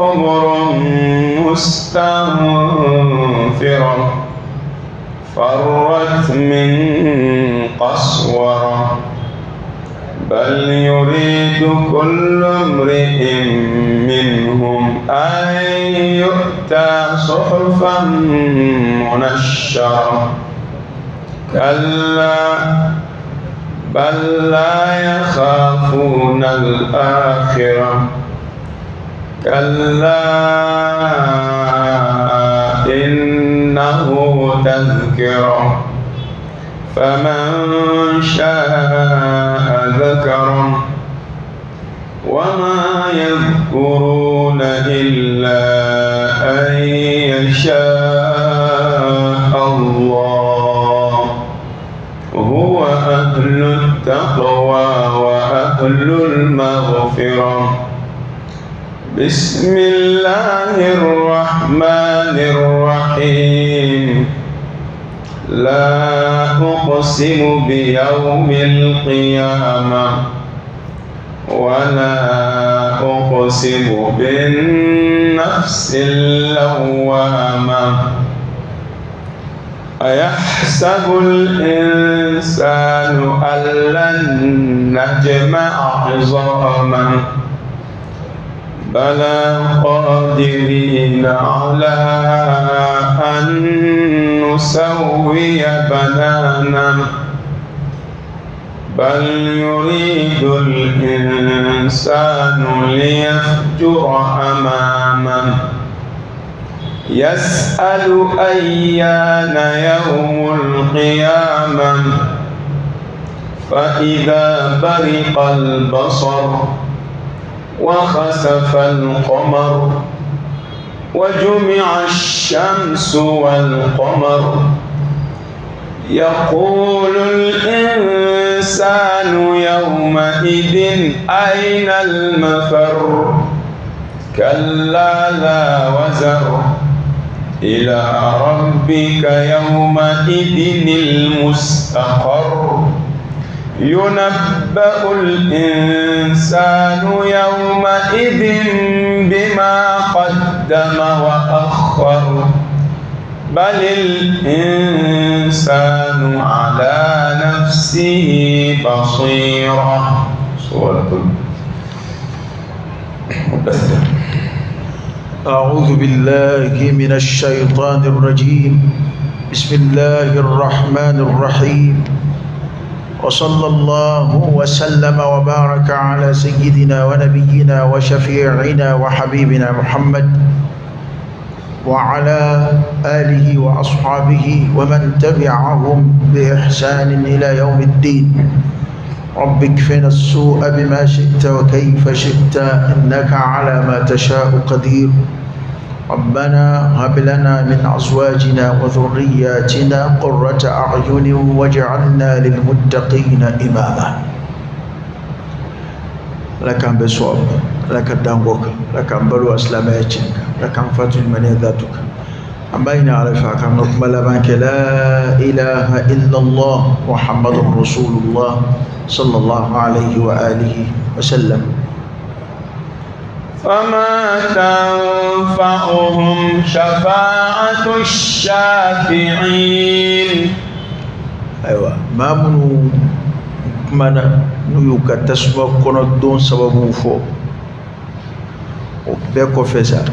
خضر مستنفرة فرت من قسورة بل يريد كل امرئ منهم أن يؤتى صحفا منشرة كلا بل لا يخافون الآخرة كلا إنه تذكرة فمن شاء ذكره وما يذكرون إلا أن يشاء الله هو أهل التقوى وأهل المغفرة. بسم الله الرحمن الرحيم. لا أقسم بيوم القيامة ولا أقسم بالنفس اللوامة أيحسب الإنسان أن لن نجمع عظامه بلى قادرين على أن نسوي بنانا بل يريد الإنسان ليفجر أمامه يسأل أيان يوم القيامة فإذا برق البصر وخسف القمر وجمع الشمس والقمر يقول الإنسان يومئذ أين المفر كلا لا وزر إلى ربك يومئذ المستقر ينبأ الإنسان يومئذ بما قدم وأخر بل الإنسان على نفسه بصيرة. سورة المدثر. أعوذ بالله من الشيطان الرجيم. بسم الله الرحمن الرحيم. وصلى الله وسلم وبارك على سيدنا ونبينا وشفيعنا وحبيبنا محمد وعلى آله وأصحابه ومن تبعهم بإحسان إلى يوم الدين. رب اكفنا السوء بما شئت وكيف شئت إنك على ما تشاء قدير. ربنا هب لنا من أزواجنا وذرياتنا قرة أعين واجعلنا للمتقين إماما. لك بصواب لك دانغوك لك بلو أسلاماتك لك فتح منيذاتك أمبين عرفك نقبل منك لا إله إلا الله محمد رسول الله صلى الله عليه وآله وسلم. فما تنفعهم شفاعة الشافعين. أيوة ما منو منا نيوكا تسمى كنا دون سبب فو وبيكو فسا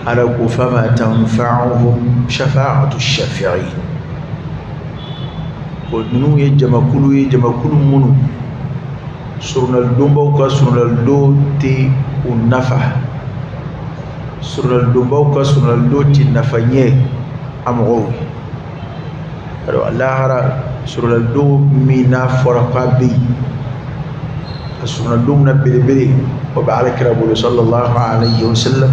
على فما تنفعهم شفاعة الشافعين. ونو يجمع كل منو سرنا الدومبوكا سرنا الدوتي والنفع سرنا الدومبوكا سرنا الدوتي النفعيه أمغوي ألو الله هرا سرنا الدوم مينا فرقابي سرنا الدوم نبري وبعلك رسول صلى الله عليه وسلم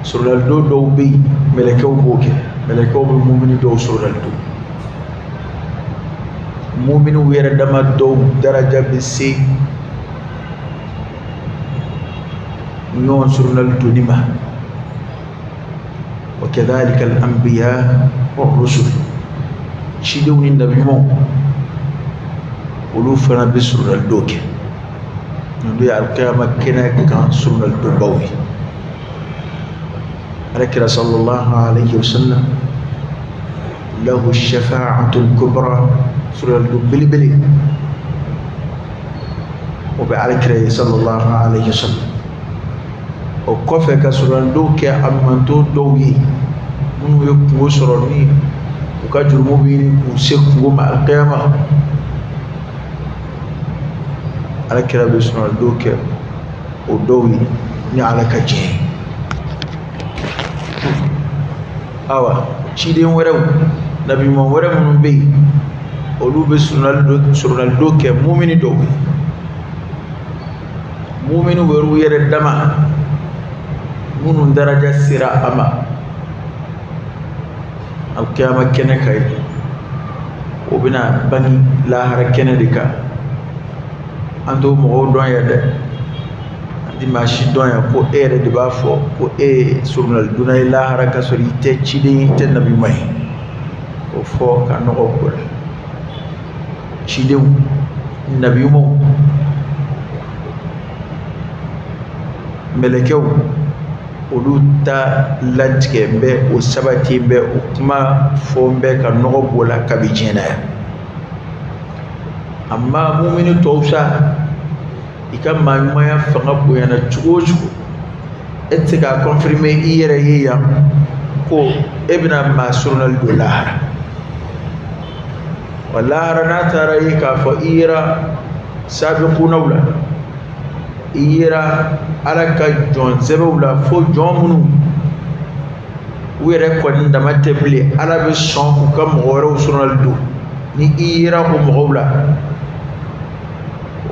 سرنا الدوم دوبي ملكو بوكي ملكو بالمؤمن دو سرنا الدوم مؤمن وير دما دو درجة بسي نون سرنا الدنيا وكذلك الأنبياء والرسل شيدون النبي مو ولو فنا بسر الدوك ndo ya alqiyama kene kan sunnal do bawi alakira sallallahu alayhi wa sallam lahu ash-shafa'atu al-kubra sunnal do bilibili o be alakira sallallahu alayhi wa sallam o kofe ka sunnal do ke amanto do yi mun yo ko soroni o ka jurmo bi ni ko se ko ma alqiyama ala kira be sunnal do ke o dowi ni ala ka je awa ci den waraw nabi mo wara mun be o lu be sunnal do ke mu'mini dowi mu'minu weru yere dama munun daraja sira ama al qiyamah kene kay o bina bani lahara kene dika ando mo don ya de di mashi don ya ko ere de ba fo ko surnal dunay la haraka sori te chidi te nabi may o fo ka no ko chidi nabi mo melekew oluta lantike be o sabati be o kuma fo be ka no bola kabijena amma mu'minu tawsa ikam ma fanga boyana chugo etika confirmer iyere yiya ko ibna masrunal dollar wallahi na tarai ka fa ira sabiquna wala ira alaka jon zebula fo jomunu were ko ndama tebli ala be son ko kam woro sunal do ni ira ko mawla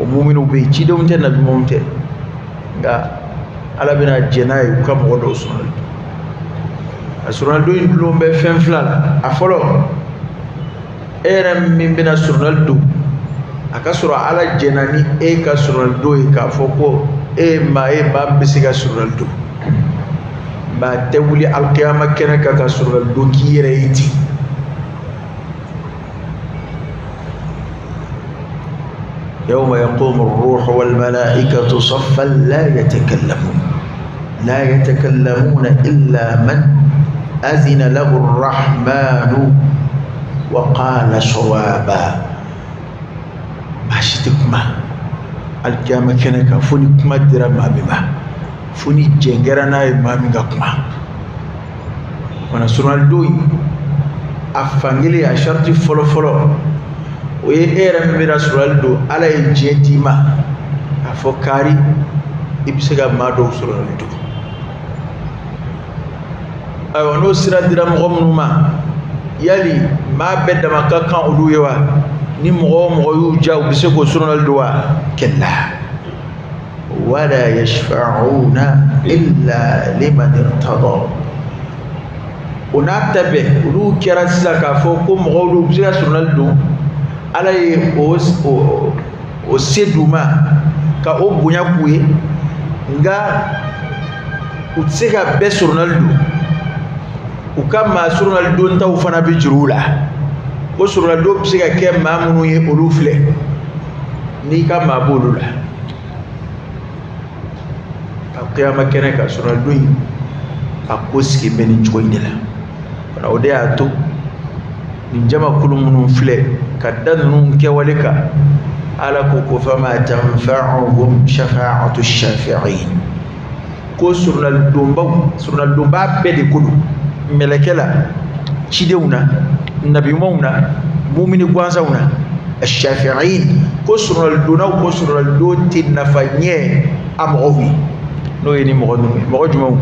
o mu'minu be ci do mte nabi mumte ga ala bina jenay kam wodo sunal do indlo be fen flala a folo eram min bina sunal do aka sura ala jenani e ka sunal do e ka foko ba bisiga sunal do ba tewli al qiyamah kene ka sunal do ki reyti يوم يقوم الروح والملائكة صفا لا يتكلمون إلا من أذن له الرحمن وقال صوابا ماشتكما القيامة كنك فني كما درما بما فني جنجرنا ما ميغاكما وانا سورة دوي أفانجلي أشارتي فلو o ye era mi rasul do ala e jetima afokari ibsega mado rasul do ay wono sira dira mo gomnuma yali ma bedda makka kan odu yewa ni mo yu jaw bisego rasul do wa kella wala yashfa'una illa liman irtada unatabe ulu kira saka fo ko mo do bisega rasul do ala ye o seduma ka o bonya kuye nga utsega be Ronaldo ukama Ronaldo nta ufana bi jurula ko Ronaldo psiga ke mamunu ye olufle ni ka mabulula akiyama kene ka Ronaldo yi akoski beni joindela para ode ato ninjama kulumunu fle kaddanun ke walika ala ko fama tanfa'uhum shafa'atu ash-shafi'in ko surnal dumba be de kudu melekela cideuna nabi mauna mu'mini gwanzauna ash-shafi'in ko surnal do tinafanye amowi no yini mo jumu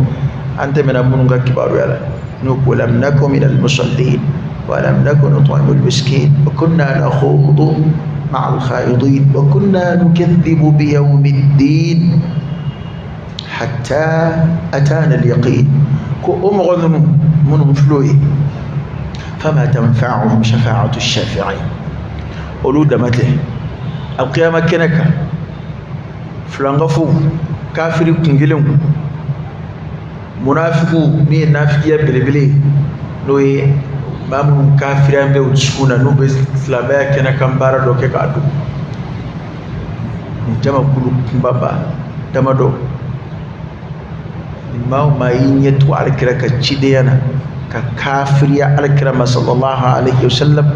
ante mena mununga kibaru yala no ko lam nakum min al-musallin ولم نكن نطعم المسكين وكنا نخوض مع الخائضين وكنا نكذب بيوم الدين حتى أتانا اليقين كأمغن من فلوي فما تنفعهم شفاعة الشافعين ولود مته القيامة كنك فلنغفو كافر كنجلهم منافقو مي نافقية بلبلي نوي mamu kafiran be uskuna no be islamaya kena kambara do ke kadu jama kulu baba damado ma yinyatu alkira ka cidiyana ka kafiriya alkira sallallahu alaihi wasallam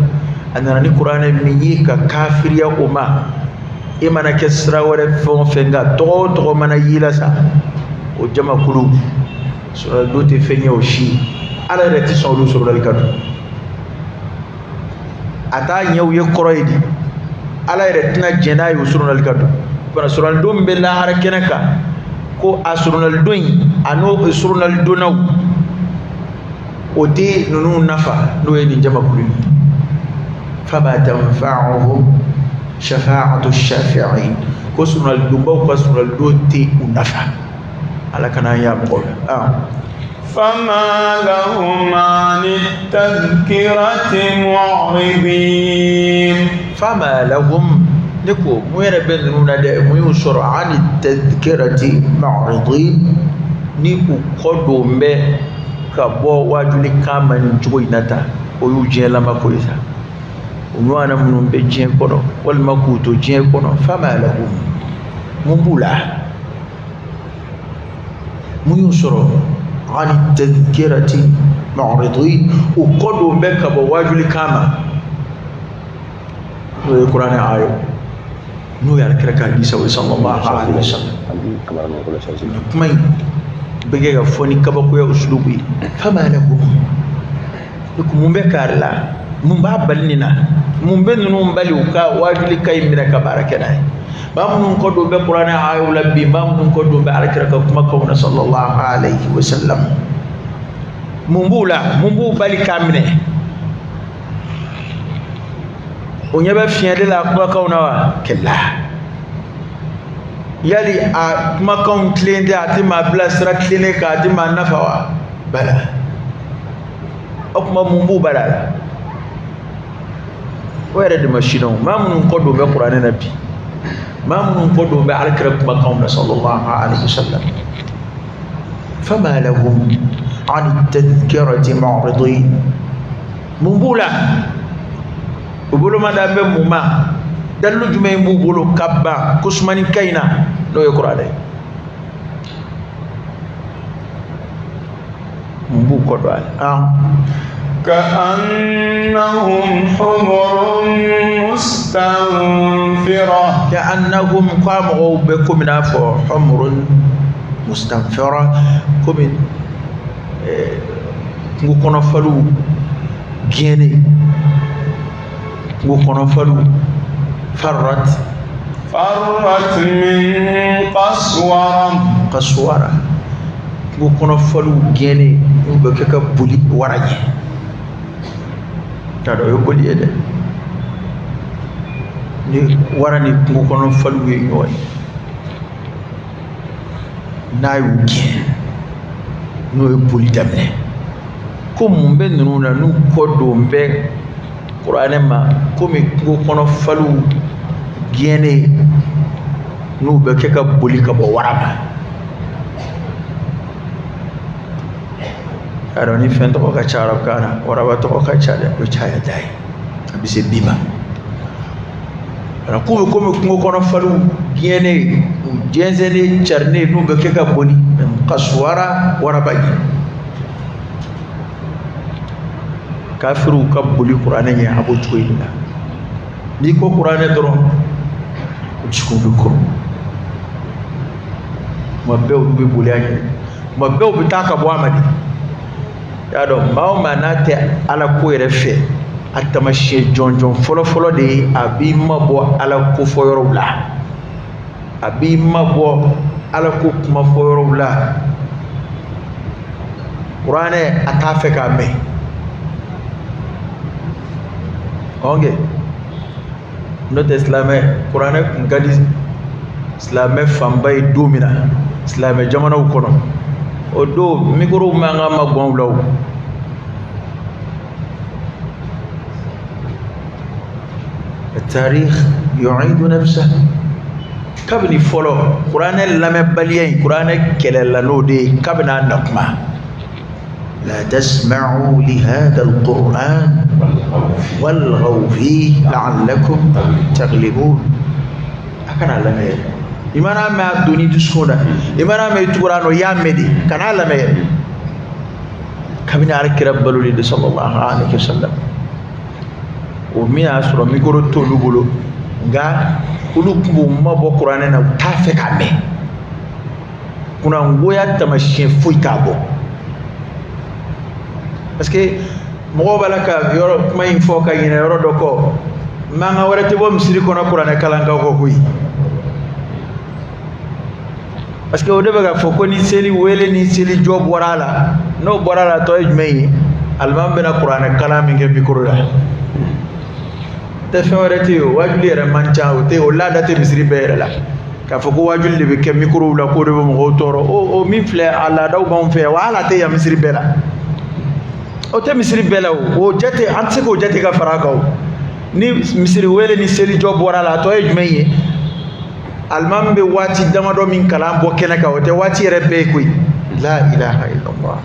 anana ni qur'ana min yi ka kafiriya umma imana kesra wala fon fenga to mana yila sa o jama kulu sura dote fenyo shi ala reti sawlu sura alkadu ata nyaw ye koroydi ala retina jena yu sura alkadu bana sura dum be la harakenaka ko asrunal doin ano asrunal donaw odi nunu nafa no yedi jama kulu fama tanfa'uhum shafa'atu ash-shafi'in ko sunal dumba ko sunal dote unafa ala kana ya mo فما لهم عن التذكرة معرضين فما لهم نكو موير بنونا ده مويوسر عن التذكرة معرضين نيكو قدو مبه كبو واجولي كامن جوينتا ويوجين لما كويسا وموانا منهم بجين كونو والمكوتو جين كونو فما لهم مبولا مويوسر عن التذكرة معرضين وقدو مبه كبو واجولي كامن القرآن آية نو يذكرك حديث صلى الله عليه وسلم كما بيجي فوني كبكو يا أسلوبي فما لكم لكم مبكارلا مبابلنا مبنو مباليوكا واجلي كاي منك باركنا بامن كودو بالقرآن آية ولا بامن كودو باركرك كما كون صلى الله عليه وسلم مبو بالي كامنه onyaba fiade la kwa kaunawa kella yali a makon klende ati ma blasra clinic ati ma nafawa bala okuma mumbu bala wera de machino mamun ko do be qur'an nabi mamun ko do be alkara kuma kauna sallallahu alaihi wasallam fama lahum an at-tadhkirati mu'ridin mumbula ubulu madambe muma dalu jume mbulu kabba kusmani kaina do e qur'ane mbu ko do كأنهم حمر مستنفرة كأنهم قاموا بكم نافع حمر مستنفرة كم نكون فلو جيني نكون فلو فرت من قسورة نكون فلو جيني نبكك بولي ورقي tado yo boli ede ni warani ko kono faluwe ñoy nayu ki no e boli damne ko mumbe nuna nu kodo mbe qur'ane ma ko mi ko kono falu gene nu be ke ka boli ka bo warama aroni fendo ko ka charab kana waraba to ko ka chade ko chaya dai abise bima ara ko kono falu giene jenzene charne no be ke ka boni qaswara waraba kafiru ka boli qur'ane ya abo choyina ni ko qur'ane doro ko ko mabbe o be boli ani mabbe o bitaka bo amadi yado maw manate ala ko yere fe atamashi jonjon folo de abi mabo ala ko foyoro la abi mabo ala ko kuma foyoro la qur'ane atafe ka me onge not islame qur'ane ngadi islame fambay domina islame jamana kono odo mikoro manga magon law التاريخ يعيد نفسه كابني فولو قران لم بليين قران كلا نودي كابنا نقما لا تسمعوا لهذا القران والغوا فيه لعلكم تغلبون akana lamɛ imana ma doni duskona imana ma turano ya medi kana lamɛ kabini alkira baluli de sallallahu alaihi wasallam o mi asro mi goro tolu bolo nga ulu kumbu mabo qur'ana na ta fe ka me kuna ngoya tamashin fuy ka bo parce que mo balaka yoro kuma info ka yina yoro doko manga warate bo misiri kono qur'ana kala nga ko kuy parce que o debe ga foko ni seli wele ni seli job warala no borala to ejmei alman bena qur'ana kala mi nge mikro la te fawrati wajuli re mancha o te o la date misri be la ka foko wajuli be ke mikro la ko de mo toro o min fle ala daw ban fe wala te ya misri be la o te misri be la o jete anse ko jete ka faraka ni misri wele ni seli job warala to ejmei alman be wati damado min kala bo kenaka o te wati re be koy la ilaha illallah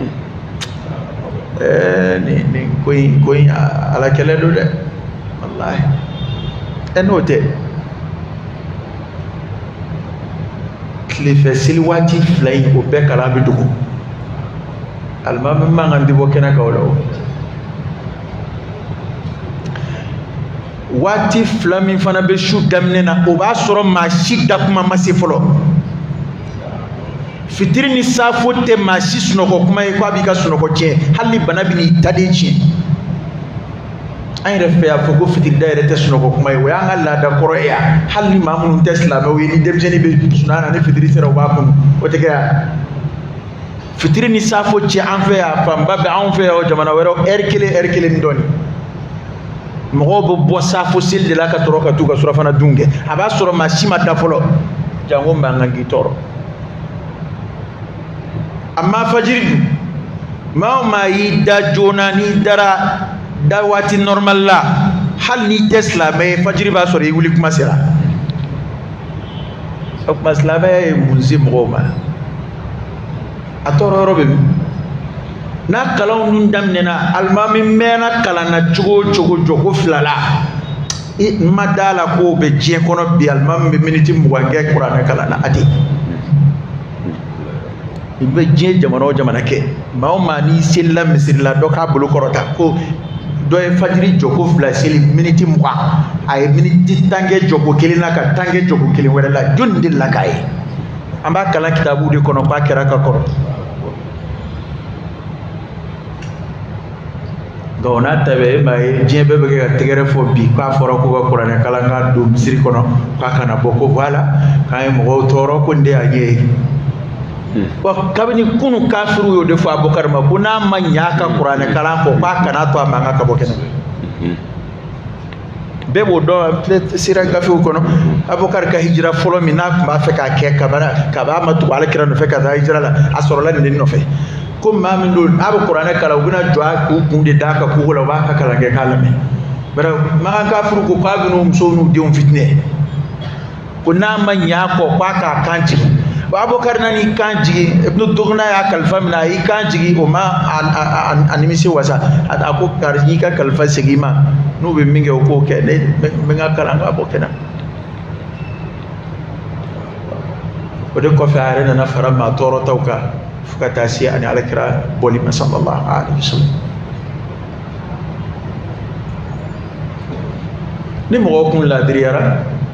ni koy ala kele do de wallahi enote klife sil wati flay o be kala bi dugo alman ma ngandi bo kenaka o wati flami fana be shu damnena o ba soro ma shidda kuma masi folo fitiri ni safo te ma shi sunoko kuma e kwa bi ka sunoko che hali bana bi ni tade che ay refe ya fogo fitiri da rete sunoko kuma e wa ngalla da koro ya hali mamun tesla be wi ni demjeni be sunana ni fitiri sera ba kun o te ga fitiri ni safo che an fe ya famba be an fe ya o jamana wero erkele ndoni mɔgɔw bɛ bɔ safo seli de la ka tɔrɔ ka t'u ka surafana dun kɛ a b'a sɔrɔ maa si ma da fɔlɔ jango mankan k'i tɔɔrɔ a ma fajiri dun maa o maa y'i da joona n'i dara da waati normal la hali n'i tɛ silamɛ ye fajiri b'a sɔrɔ i wuli kuma sera o tuma silamɛya ye mun se mɔgɔw ma a tɔɔrɔ yɔrɔ bɛ min n'a kalanw dun daminɛna alimami mɛnna kalan na cogo o cogo jɔko fila la n ma da la ko bɛ diɲɛ kɔnɔ bi alimami bɛ miniti 20 kɛ kuranɛ kalan na a tɛ i bɛ diɲɛ jamana o jamana kɛ maa o maa n'i selila misiri la dɔ k'a bolo kɔrɔta ko dɔ ye fajiri jɔko fila seli miniti 20 a ye miniti 10 kɛ jɔko kelen na ka 10 kɛ jɔko kelen wɛrɛ la jɔnni de la k'a ye an b'a kalan kitabu de kɔnɔ k'a kɛra ka kɔrɔ. donc n'a tabe ma ye diɲɛ bɛɛ bɛ kɛ ka tɛgɛrɛ fɔ bi k'a fɔra ko ka kuranɛ kalan ka don misiri kɔnɔ k'a kana bɔ ko voilà k'an ye mɔgɔw tɔɔrɔ ko n de y'a ɲɛ ye wa kabini kunu kafiru y'o de fɔ Abubakar ma ko n'a ma ɲɛ a ka kuranɛ kalan kɔ k'a kana to a mankan ka bɔ kɛnɛ bɛɛ b'o dɔn sira gafew kɔnɔ Abubakar ka hijira fɔlɔ min n'a tun b'a fɛ k'a kɛ kab'a ma tugu Alakira nɔfɛ ka taa hijira la a sɔrɔla nin de nɔfɛ ko maa min don a bɛ kuranɛ kalan u bɛna jɔ k'u kun de d'a kan kogo la u b'a ka kalan kɛ k'a lamɛn bari makan kafiri ko k'a bɛ n'u musow n'u denw fitinɛ ko n'a ma ɲɛ a kɔ k'a k'a kan jigi Abubakar nani kan jigi Ibnu Dugna y'a kalifa minɛ a y'i kan jigi o ma a nimisi wasa a ko kari y'i ka kalifa segin i ma n'u bɛ min kɛ o k'o kɛ ne n ka kalan ka bɔ kɛnɛ o de kɔfɛ a yɛrɛ nana fara maa tɔɔrɔtaw kan fo ka taa se ani Alakira bɔli ma sallallahu alaihi wasallam ni mɔgɔw kun ladiriyara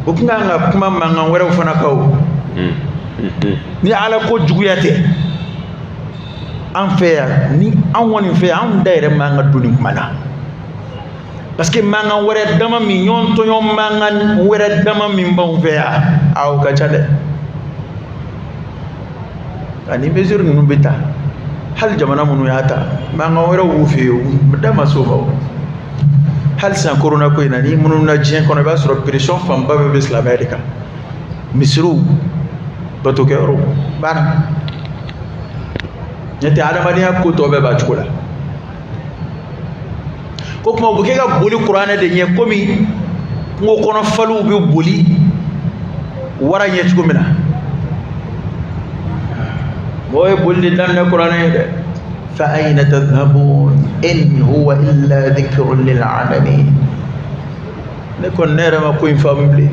o kun kan ka kuma mankan wɛrɛw fana kan o ni ala ko juguya tɛ an fɛ yan ni an kɔni fɛ yan anw da yɛrɛ man ka don nin kuma na parce que mankan wɛrɛ dama min ɲɔgɔn tɔɲɔgɔn mankan wɛrɛ dama min b'anw fɛ yan o ka ca dɛ ani mesure ninnu bɛ ta hali jamana minnu y'a ta mankan wɛrɛw b'u fɛ yen da ma se o ma o hali sisan corona ko in na ni minnu na diɲɛ kɔnɔ i b'a sɔrɔ pression fanba bɛɛ bɛ silamɛya de kan misiriw batokɛyɔrɔw baara n'o tɛ adamadenya ko tɔ bɛɛ b'a cogo la ko kuma u bɛ kɛ ka boli kuranɛ de ɲɛ komi kungo kɔnɔ faliw bɛ boli wara ɲɛ cogo min na mɔgɔ ye boli de daminɛ kuranɛ ye dɛ fa ayna tadhhabun in huwa illa dhikrun lil alamin ne kɔni ne yɛrɛ ma ko in faamu bilen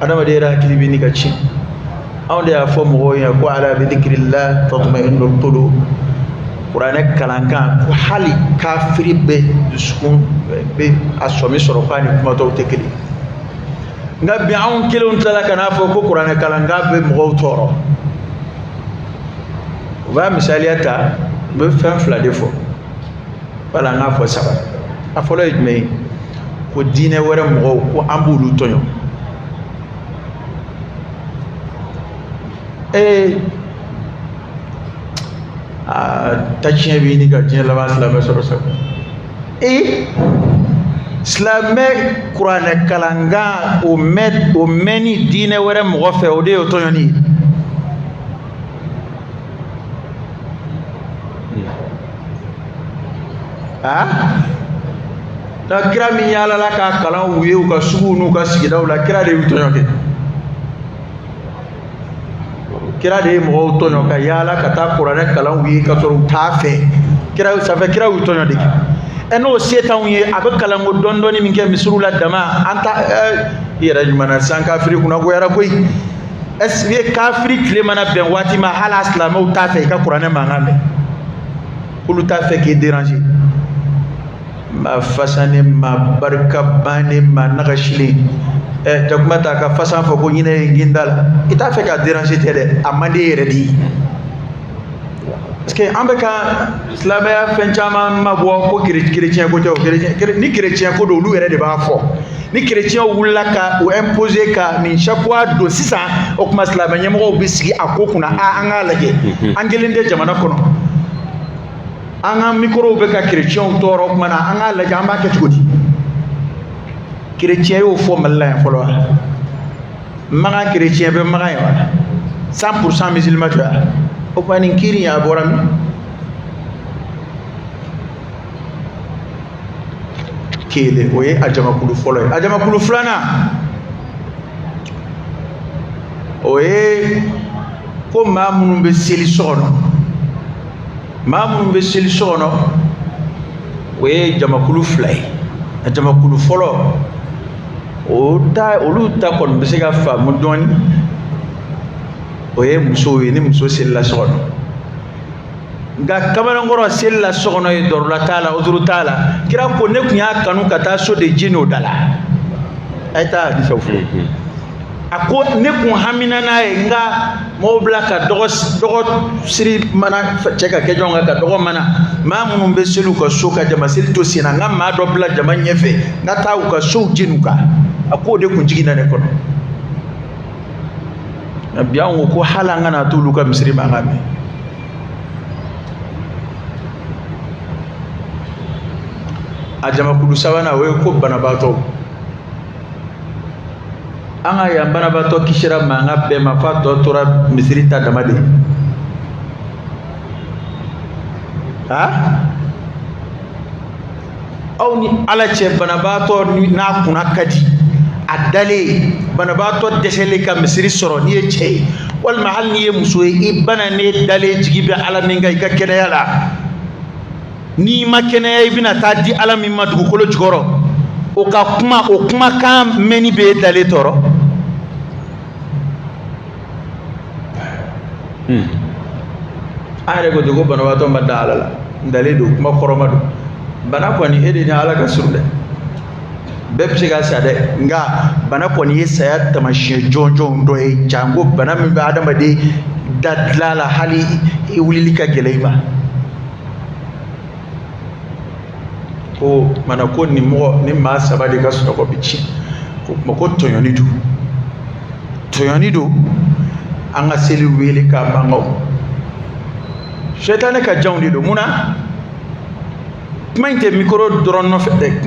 adama de ra hakili bi ni ka ci aw de ya fo mo ya ko ala bi dhikrillah tatma'innul qulub Qur'an kalankan ko hali kafiri be duskun be asomi soro fani kuma to tekeli nga bi an kelon tala kana fo ko Qur'an kalanga be mo toro wa misaliyata be fan fla defo wala nga fo saba afolo ejme ko dine wara mo ko ambulu tonyo tachien bi ni ka tiens la islam soro sa islam Qur'an kalanga o meni dine wara mo fe o de o tonyo ni la kira min yala la ka kalan wuye u ka sugu n'u ka sigidaw la kira de y'u tɔɲɔ kɛ kira de ye mɔgɔw tɔɲɔ ka yala ka taa kuranɛ kalan wuye ka sɔrɔ u t'a fɛ kira sanfɛ kira y'u tɔɲɔ de kɛ n'o se t'anw ye a bɛ kalanko dɔɔni min kɛ misiriw la dama an ta i yɛrɛ ɲuman san kafiri kunna goyara koyi est-ce que kafiri tile mana bɛn waati ma hali a silamɛw t'a fɛ i ka kuranɛ mankan mɛn olu t'a fɛ k'i déranger ma fasane ma barka bane ma nagashile jakuma ta ka fasan fo ko nyine ngindala ita fe ka déranger tede amande yere di parce que ambeka islamaya fen chama ma bo ko chrétien ko to chrétien ni chrétien ko do lu yere de ba fo ni chrétien wulla ka o imposer ka ni chaque fois do sisa o kuma islamanya mo bi sigi akokuna a anga lage angelinde jamana kono anga micro be ka chrétien toro kuma na anga lage amba ke tugodi chrétien yo fo malla folo maga chrétien be maga yo 100% musulman to o ko ni kiri ya boram kele oye ajama kulu folo ajama kulu fulana oye ko mamunu be seli sono mamunu be seli sono oye jamakulu fulay jamakulu folo o ta olu ta kon be se ka fa mo doni oye muso ni muso sella sono nga kamana ngoro sella sono e dorla tala oduru tala kira ko ne kunya kanu kata so de jino dala ayta di sofu ako ne kun hamina na e nga mo bla ka dogo siri mana cheka ke jonga ka dogo mana ma mun be selu ko so ka jama sel to sina nga ma do bla jama nyefe nga ta u ka so jinuka ako de kun jigina ne kono na bian ko hala nga na tulu ka misri ma ngame ajama kudu sawana we ko banabato anga ya banabato kishira manga be mafato tora misri ta damade aw ni ala che banabato na kuna kadi adale banabato desele ka misri soro ni che wal mahal ni muso e bana ne dale jigibe ala minga ka kene yala ni makene ibina ta di ala min madugo kolo jigoro o ka kuma kan meni be dale toro are go dugo banabato mbada ala la dale do kuma koromado bana ko ni ede ni ala ka surde bepsi ga sade nga bana ko ni saya tamashi jonjo ndo e jango bana mi ba adama de dadlala hali e wulilika geleiba ko mana ko ni mo ni ma sabade ka so ko bichi ko ko toyoni do anga seli weli ka bango shetane ka jawndi do muna mainte micro drone no fete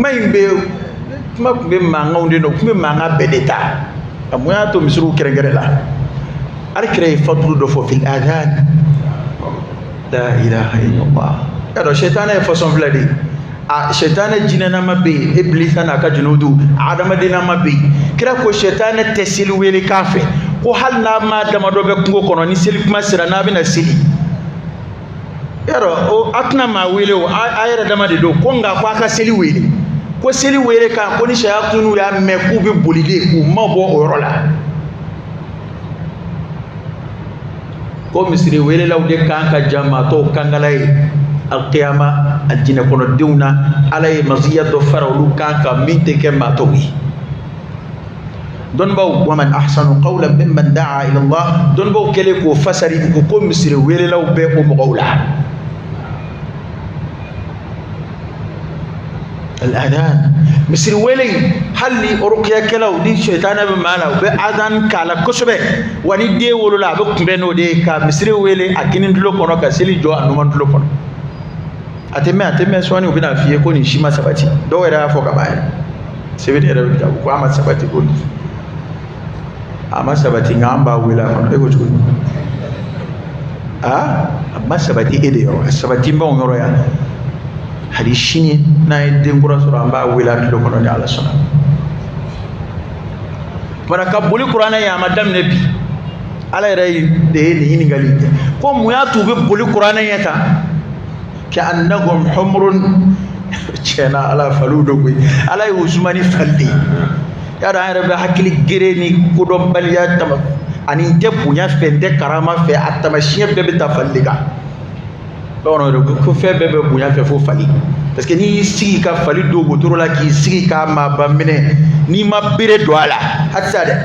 be ma ngawndi no kumbe ma nga bedeta amuya to misru kerengere la ar krey fadlu do fo fil adhan la ilaha illallah kado shetane fo son vladi shetane jinana mabbe iblisa na ka junudu adama dina mabbe kira ko shetane tesili weli kafe ko hal na ma dama do be kungo kono ni seli kuma sira na be na seli yaro o atna ma wele o ayra dama de do ko nga ko aka seli weli ko seli wele kan ko ni shayatinu ya mɛ k'u bɛ boli de k'u mabɔ o yɔrɔ la ko misiri welelaw de kan ka jama tɔw kangala ye alqiyama aljinɛ kɔnɔdenw na ala ye maziya dɔ fara olu kan ka min tɛ kɛ maa tɔw ye dɔnnibaw waman ahsanu qawlan mimman da'a ila Allah dɔnnibaw kɛlen k'o fasari ko misiri welelaw bɛ o mɔgɔw la الأذان misiri wele hali ruqya kɛlaw ni shaytana bɛ maa la u bɛ adhan k'a la kosɛbɛ wa ni den wolola a bɛ kunbɛn n'o de ye ka misiri wele a kini dulo kɔnɔ ka seli jɔ a numan dulo kɔnɔ a tɛ mɛn sɔɔni u bɛna f'i ye ko nin si ma sabati dɔw yɛrɛ y'a fɔ ka ban yɛrɛ sɛbɛnni yɛrɛ bɛ taa ko a ma sabati ko nin a ma sabati nka an b'a wele a kɔnɔ e ko cogo di a ma sabati e de yɔrɔ a sabati b'anw yɔrɔ yan hali sini n'a ye den kura sɔrɔ an b'a wele a tulo kɔnɔ ni ala sɔnna bara ka boli kuranɛ ye a ma daminɛ bi ala yɛrɛ de ye nin ɲininkali kɛ ko mun y'a to u bɛ boli kuranɛ ɲɛ tan ka'annahum humrun tiɲɛna ala faliw do koyi ala ye o zumani fali ya da an yɛrɛ bɛ hakili gere ni kodɔnbaliya tama ani n tɛ bonya fɛ n tɛ karama fɛ a tamasiyɛn bɛɛ bɛ ta fali kan bamananw ko fɛn bɛɛ bɛ bonya fɛ fo fali parce que n'i y'i sigi ka fali don wotoro la k'i sigi k'a maaba minɛ n'i ma bere don a la halisa dɛ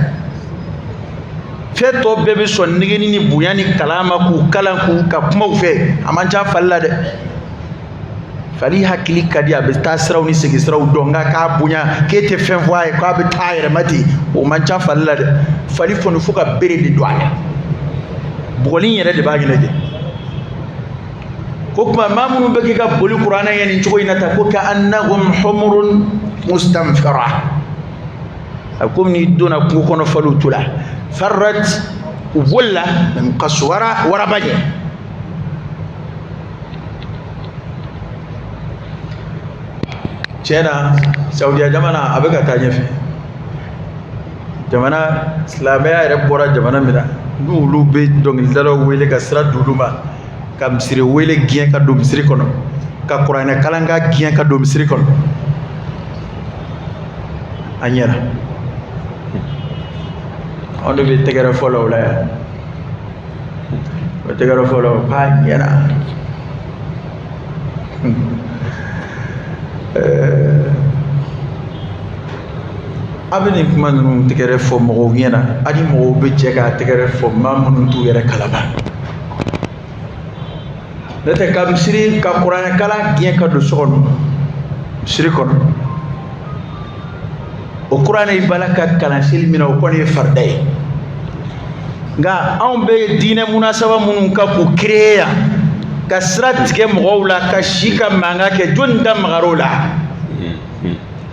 fɛn tɔ bɛɛ bɛ sɔn negeni ni bonya ni kalan ma k'u kalan k'u ka kumaw fɛ a man ca fali la dɛ fali hakili ka di a bɛ taa siraw ni segin siraw dɔn nka k'a bonya k'e tɛ fɛn fɔ a ye k'a bɛ taa a yɛrɛ ma ten o man ca fali la dɛ fali fɔni fo ka bere de don a la bugɔli yɛrɛ de b'a ɲɛnajɛ ko kuma maa minnu bɛ k'i ka boli kuranɛ ye nin cogo in na tan ko ka'annahum humurun mustanfira a komi n'i donna kungo kɔnɔ faliw to la farrat u bolila min qaswara waraba ɲɛ tiɲɛna saudiya jamana a bɛ ka taa ɲɛfɛ jamana silamɛya yɛrɛ bɔra jamana min na n'olu bɛ dɔnkilidalaw wele ka sira di olu ma ka misiri wele gɛn ka don misiri kɔnɔ ka kuranɛ kalan ka gɛn ka don misiri kɔnɔ a ɲɛna anw de bɛ tɛgɛrɛ fɔlɔ o la yan o tɛgɛrɛ fɔlɔ k'a ɲɛna a bɛ nin kuma ninnu tɛgɛrɛ fɔ mɔgɔw ɲɛna ani mɔgɔw bɛ jɛ k'a tɛgɛrɛ fɔ maa minnu t'u yɛrɛ kalama ne tɛ ka misiri ka kuranɛ kalan gɛn ka don so kɔnɔ misiri kɔnɔ o kuranɛ i bala ka kalan seli min na o kɔni ye farida ye nka anw bɛ diinɛ munasaba minnu ka k'u créer yan ka sira tigɛ mɔgɔw la ka si ka mankan kɛ jɔnni da magar'o la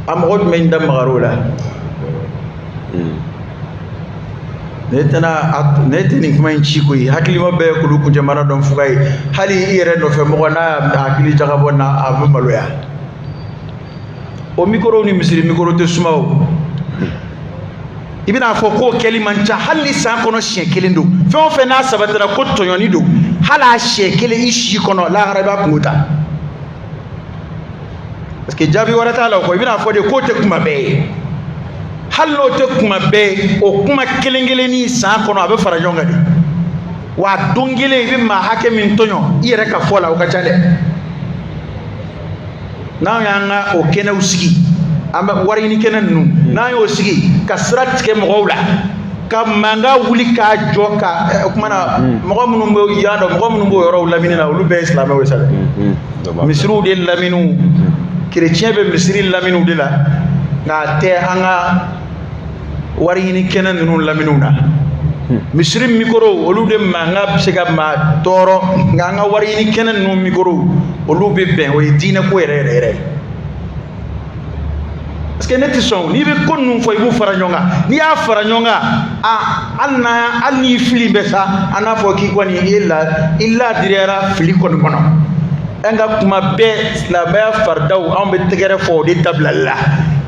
a mɔgɔ jumɛn da magar'o la ne tɛ nin kuma in ci koyi hakilima bɛɛ ye kulu kun jamana dɔn fuga ye hali i yɛrɛ nɔfɛ mɔgɔ n'a y'a hakili jagabɔ na a bɛ maloya o mikoro ni misiri mikoro tɛ suma o i bɛna fɔ k'o kɛli man ca hali ni san kɔnɔ siɲɛ kelen don fɛn o fɛn n'a sabatira ko tɔɲɔni don hali a siɲɛ kelen i si kɔnɔ lahara i b'a kungo ta parce que jaabi wɛrɛ t'a la o kɔ i bɛna fɔ de k'o tɛ kuma bɛɛ ye hali n'o tɛ kuma bɛɛ o kuma kelen kelen ni san kɔnɔ a bɛ fara ɲɔgɔn kan de wa don kelen i bɛ maa hakɛ min tɔɲɔ i yɛrɛ ka fɔ la o ka ca dɛ n'anw y'an ka o kɛnɛw sigi an bɛ wari ɲini kɛnɛ ninnu n'an y'o sigi ka sira tigɛ mɔgɔw la ka mankan wuli k'a jɔ ka o kumana mɔgɔ minnu bɛ yan dɔn mɔgɔ minnu b'o yɔrɔw lamini na olu bɛɛ ye silamɛw ye sa dɛ misiriw de laminiw kerecɛn bɛ misiri laminiw de la nka a tɛ an ka wari ɲini kɛnɛ ninnu laminiw na misiri mikoro olu de mankan bɛ se ka maa tɔɔrɔ nka an ka wari ɲini kɛnɛ ninnu mikoro olu bɛ bɛn o ye diinɛ ko yɛrɛ yɛrɛ yɛrɛ parce que ne tɛ sɔn n'i bɛ ko ninnu fɔ i b'u fara ɲɔgɔn kan n'i y'a fara ɲɔgɔn kan hali n'i fili bɛ sa an n'a fɔ k'i kɔni i ladiriyara fili kɔni kɔnɔ an ka kuma bɛɛ silamɛya faridaw anw bɛ tɛgɛrɛ fɔ o de dabilali la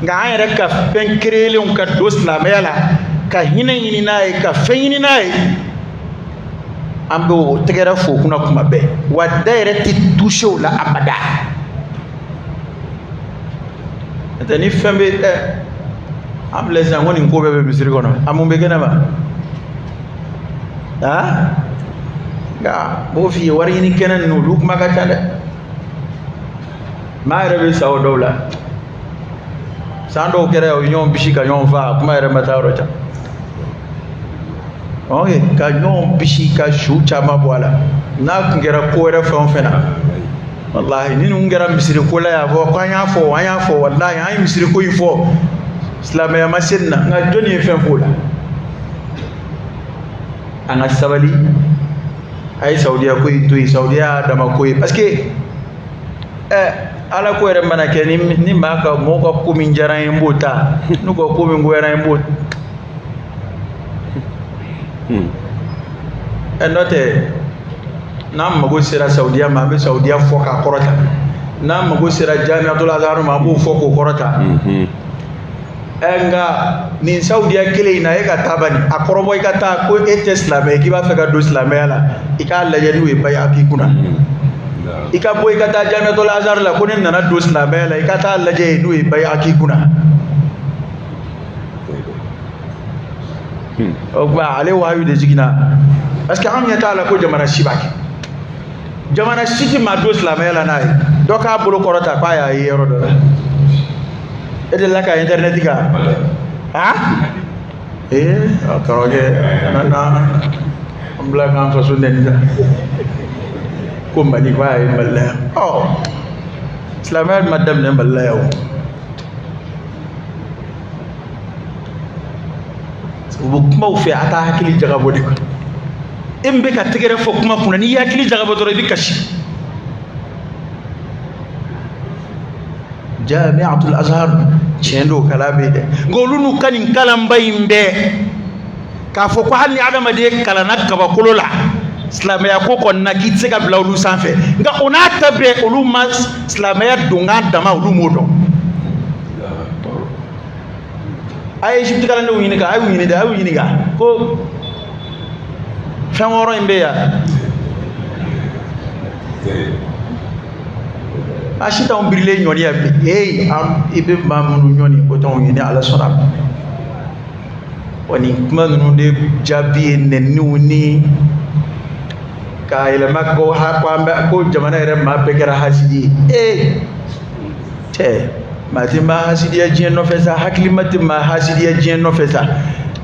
nka an yɛrɛ ka fɛn kerelenw ka don silamɛya la ka hinɛ ɲini n'a ye ka fɛn ɲini n'a ye an bɛ o tɛgɛrɛ fɔ o kunna kuma bɛɛ wa da yɛrɛ tɛ touché o la abada tani fembe am les ngoni ko be misiri kono amum be gena ba ha ga bo fi wari ni kenan no luk maka tade ma rebe sawo dawla sando kere o ñom bishika ñom fa kuma re mata rota oye ka ñom bishika shucha mabwala na ngera ko re fon fena wallahi ni ngera misiri ko la ya bo ko anya fo wallahi ay misiri ko yifo islam ya masinna nga joni fen fula anga sabali ay saudiya ko to saudiya dama ko parce que ala ko re mana ke ni maka mo ko ko min jaran mbota nu ko min goyara mbot enote nam mago sira saudiya ma be saudiya foka korota nam mago sira jami'atul azhar ma bu foko korota enga ni saudiya kile ina ega tabani akorobo ikata ko islam e kiba feka do islam yala ikalla jadi we bay akikuna ika boy kata jami'atul azhar la kunin nana do islam yala ikata laje do we bay akikuna ogba ale wayu de jigina parce que am yata la ko jamana shibaki jamana shiti ma do islam yala nay doka bulu korota pa ya yero do ede la ka internet ka ha karoge na ambla kan fa sunne ni ko mbani kwa e mballa islamiyat madam ne mballa yaw bu kuma fi ata hakili jaga bodi ko imbe ka tigere fo kuma kuna ni hakili jaga bodoro bi kashi jami'atul azhar chendo kalabe de golunu kanin kalam bayimbe ka fo ko halni adama de kala nakka ba kolola islamaya ko kon nakitse ka blawlu sanfe nga ona tabe olu mas islamaya dunga dama olu modo ay jibti kala no yini ka ay yini ga ko famoro imbe ya ashita on brile nyoni ya am ibe mamunu nyoni ko ton yini ala sona woni kuma no de jabi nenuni ka ile makko ha kwamba ko jamana ere ma pekera hasidi te mati ma hasidi ya jien no fesa hakli mati ma hasidi ya jien no fesa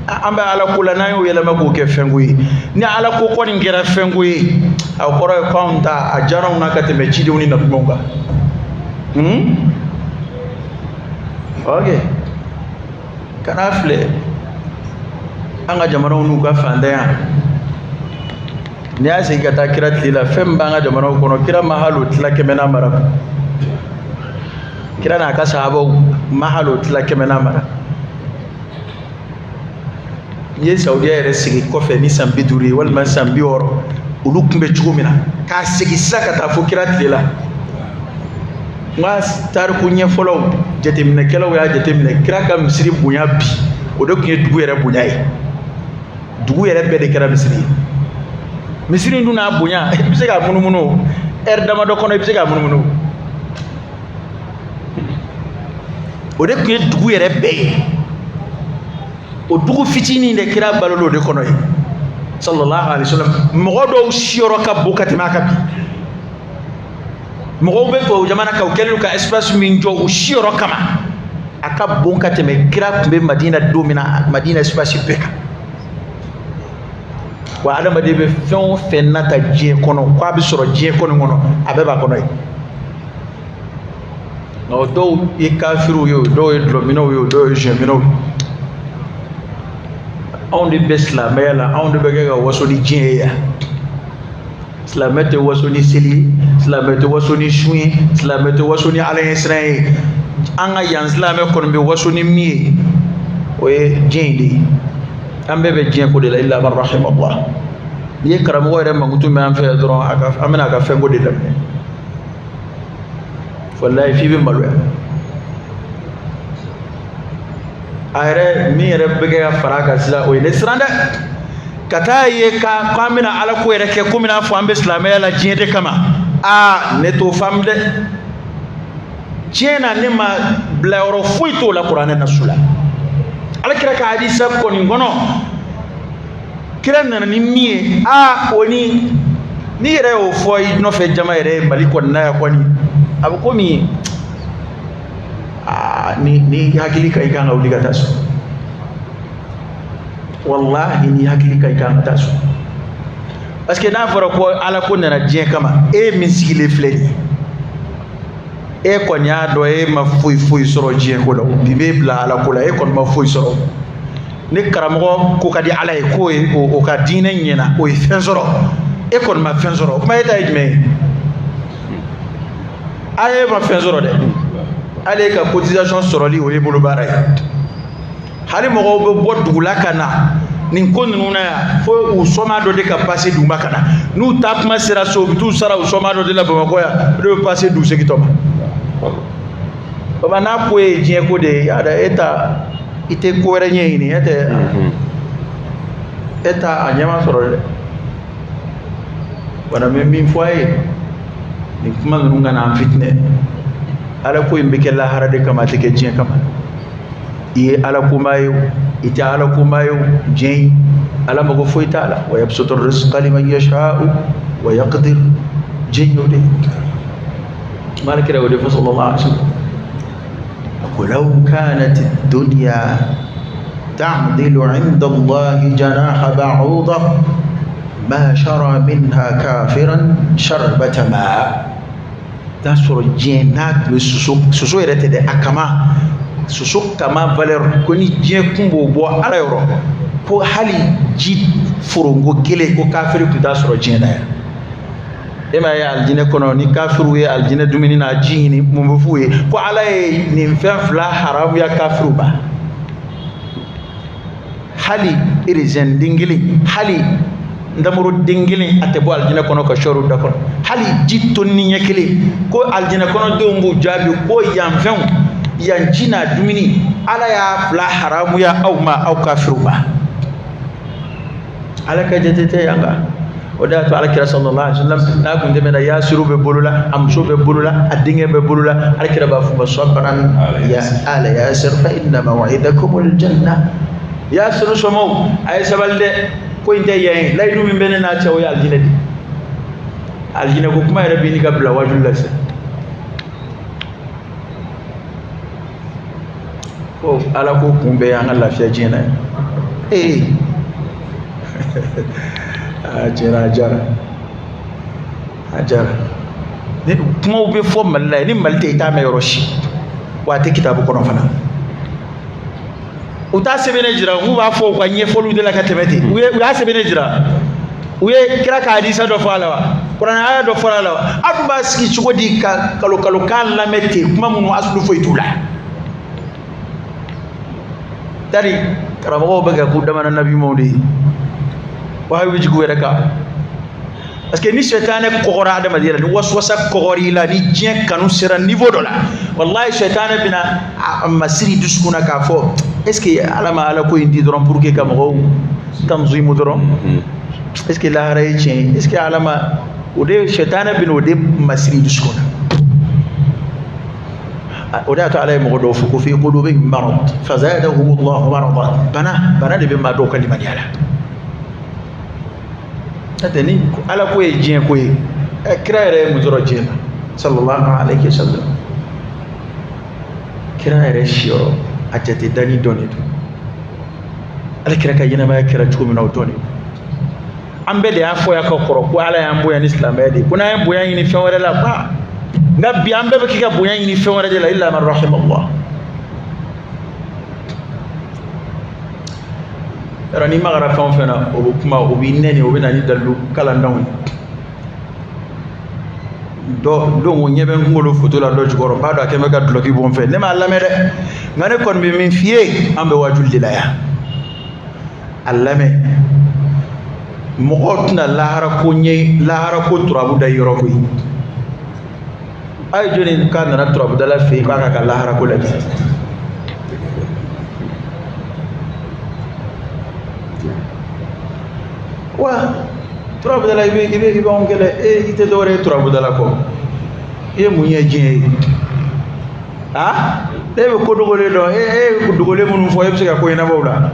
amba ala kula na yo yele mako ke fenguyi ni ala ko ko ngera fenguyi aw koro e konta a jaron na kate me chidi woni na tumonga okay kana fle anga jamana unu ka fanda ya ni asi kata kirat lila femba anga jamana kono kira mahalo tla kemena mara kira na ka sahabo mahalo tla kemena mara ye saudiya yɛrɛ sigi kɔfɛ ni san 50 walima san 60 olu kun bɛ cogo min na k'a sigi sisan ka taa fo kira tile la n ka tariku ɲɛfɔlaw jateminɛkɛlaw y'a jateminɛ kira ka misiri bonya bi o de tun ye dugu yɛrɛ bonya ye dugu yɛrɛ bɛɛ de kɛra misiri ye misiri dun n'a bonya i bɛ se k'a munumunu ɛri damadɔ kɔnɔ i bɛ se k'a munumunu o de tun ye dugu yɛrɛ bɛɛ ye o dugu fitinin de kira balolo de kono ye sallallahu alaihi wasallam mogo do siyoro ka bo katima ka bi mogo be ko jamana ka kelu ka espace min jo o siyoro kama aka bon kateme kira kumbe madina domina madina espace peka wa adama de be fen fen nata je kono ko abi soro je kono ngono abeba kono ye no do e kafiru yo do e domino yo do e jemino on de beslamé la on de bega waso ni djéya slamete waso ni seli slamete waso ni chouin slamete waso ni alain israël anga yan slamé kon be waso ni mi oye djéndi ambe be djén ko de la illa bar rahim allah ye karam wo re mangutu me am fe dron aka amena ka fe ngode dem wallahi fi be malwe ayre mi yere bege faraka sila o ne siranda kata ye ka kamina ala ko yere ke kumina fo ambe islamaya la jinde kama ne to famde jena ne ma bla yɔrɔ foyi t'o la kuranɛ na sula alakira ka hadisa kɔni kɔnɔ kira nana ni min ye o ni yɛrɛ y'o fɔ i nɔfɛ jama yɛrɛ Mali kɔni na ya kɔni a bɛ komi ni hakili ka i kan ka wuli ka taa so wallahi ni hakili ka i kan ka taa so parce que n'a fɔra ko ala ko nana diɲɛ kama min sigilen filɛ nin ye kɔni y'a dɔn e ma foyi sɔrɔ diɲɛ ko la bi b'e bila ala ko la kɔni ma foyi sɔrɔ ni karamɔgɔ ko ka di ala ye k'o ye o ka diinɛ ɲɛna o ye fɛn sɔrɔ kɔni ma fɛn sɔrɔ o kuma e ta ye jumɛn ye a ma fɛn sɔrɔ dɛ ale ka cotisation sɔrɔli o ye bolo baara ye hali mɔgɔw bɛ bɔ dugu la ka na nin ko ninnu na yan fo u sɔma dɔ de ka passe dugu ma ka na n'u taa kuma sera so u bɛ t'u sara u sɔma dɔ de la Bamakɔ yan o de bɛ passe dugu segintɔ ma baba n'a ko ye diɲɛ ko de ye y'a dɔn i tɛ ko wɛrɛ ɲɛɲini e t'a a ɲɛma sɔrɔ dɛ wala mɛ min fɔ a ye nin kuma ninnu ka na an fitinɛ ala ko in bɛ kɛ lahara de kama a tɛ kɛ diɲɛ kama i ye ala kuma ye i tɛ ala kuma ye diɲɛ ala mago foyi t'a la wa yabsutu rizqa liman yasha'u wa yaqdir diɲɛ y'o de ye malikira y'o de fɔ sallallahu alaihi wasallam ولو كانت الدنيا تعدل عند الله جناح بعوضة ما شرى منها كافرا شربة ماء da sɔrɔ diɲɛ n'a tun bɛ soso yɛrɛ tɛ dɛ a kama soso kama valeur ko ni diɲɛ kun b'o bɔ ala yɔrɔ ko hali ji foronko kelen ko kafiri tun t'a sɔrɔ diɲɛ na yan e ma ye aljinɛ kɔnɔ ni kafiru ye aljinɛ dumuni na ji ɲini mun bɛ f'u ye ko ala ye nin fɛn fila haramuya kafiru ba hali raisin den kelen hali ndamuru den kelen a tɛ bɔ aljinɛ kɔnɔ ka sɔru da kɔnɔ hali ji tonni ɲɛ kelen ko aljinɛ kɔnɔ denw b'u jaabi ko yan fɛnw yan ji n'a dumuni ala y'a fila haramuya aw ma aw kafiru ba ala ka jate tɛ yan kan o de y'a to alakira sallallahu alaihi wasallam n'a kun tɛmɛna Yasiru bɛ bolo la a muso bɛ bolo la a denkɛ bɛ bolo la alakira b'a fɔ sabran ya ala Yasir fa inna maw'idakumul janna Yasiru sɔmɔw a ye sabali dɛ ko in tɛ yan ye layidu min bɛ ne n'a cɛ o ye aljinɛ de aljinɛ ko kuma yɛrɛ bɛ ɲini ka bila wajulu la sisan ko ala ko kun bɛ an ka lafiya diɲɛ na ye a jara ni kumaw bɛ fɔ Mali la ni Mali tɛ i t'a mɛn yɔrɔ si wa a tɛ kitabu kɔnɔ fana u t'a sɛbɛnɛ jira u b'a fɔ u ka ɲɛfɔliw de la ka tɛmɛ ten u y'a sɛbɛnɛ jira u ye kira ka hadisa dɔ fɔ a la wa kuranɛ aya dɔ fɔ a la wa a dun b'a sigi cogo di ka kalo kan lamɛn ten kuma minnu asulu foyi t'u la tari karamɔgɔw bɛ kɛ k'u damana nabiɲumanw de ye wa habibu jigiw yɛrɛ kan parce que ni sɛtanɛ kɔgɔra adamaden la ni waswasa kɔgɔr'i la ni diɲɛ kanu sera niveau dɔ la wallahi sɛtanɛ bɛna a masiri dusukun na k'a fɔ est ce que ala ma ala ko in di dɔrɔn pour que ka mɔgɔw tanzimu dɔrɔn est ce que lahara ye tiɲɛ ye est ce que ala ma o de sɛtanɛ bɛna o de masiri dusukun na o de y'a to ala ye mɔgɔ dɔw fɔ ko fi qulubihim marad fazadahumullahu maradan bana de bɛ maa dɔw ka limaniya la ni ala ko ye diɲɛ ko ye kira yɛrɛ ye mun sɔrɔ diɲɛ na sallallahu alaihi wasallam kira yɛrɛ siyɔrɔ a jate dani dɔn de don ala kira ka ɲɛnamaya kɛra cogo min na o dɔn de don an bɛɛ de y'a fɔ ya ka kɔrɔ ko ala y'an bonya ni silamɛya de ye ko n'an ye bonya ɲini fɛn wɛrɛ la ba nka bi an bɛɛ bɛ k'i ka bonya ɲini fɛn wɛrɛ de la illa man rahimallah yɔrɔ n'i magara fɛn o fɛn na o bɛ kuma o b'i nɛni o bɛ na ni dalilu kalandenw ye dɔ o ɲɛ bɛ n kunkolo foto la dɔ jukɔrɔ n b'a dɔn a kɛ bɛ ka dulɔki bɔ n fɛ ne m'a lamɛn dɛ nka ne kɔni bɛ min f'i ye an bɛ wajuli de la yan a lamɛn mɔgɔw tɛna lahara ko turabu da yɔrɔ koyi a ye jɔnni k'a nana turabu dala fɛ yen k'a ka lahara ko lajɛ wa turabu dala i bɛ anw kɛlɛ i tɛ dɔwɛrɛ ye turabu dala kɔ i ye mun ye diɲɛ ye ah e be ko dogole do e ko dogole mun fo e se ka ko ina bawla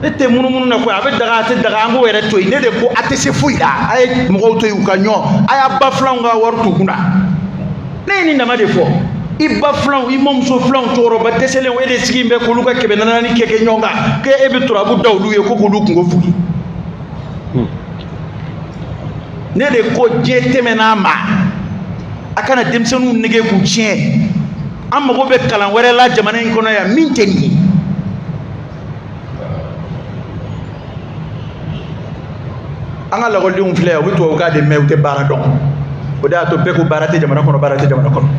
ete munu na ko abe daga ngo were to ine de ko atese fuida ay mo to yu kanyo aya ba flan nga wartu kuna ne ni ndama de fo iba flan i mom so flan toro ba tesele we de sigimbe ko luka kebe nanani keke nyonga ke ebe turabu dawlu ye ko lu ko fugi ne de ko je temena ma akana demsenu nege ku chien amma go be kalan were la jamana en kono ya minteni anga la golli un fleur wuto ka de mewte bara don o da to be ko barate jamana kono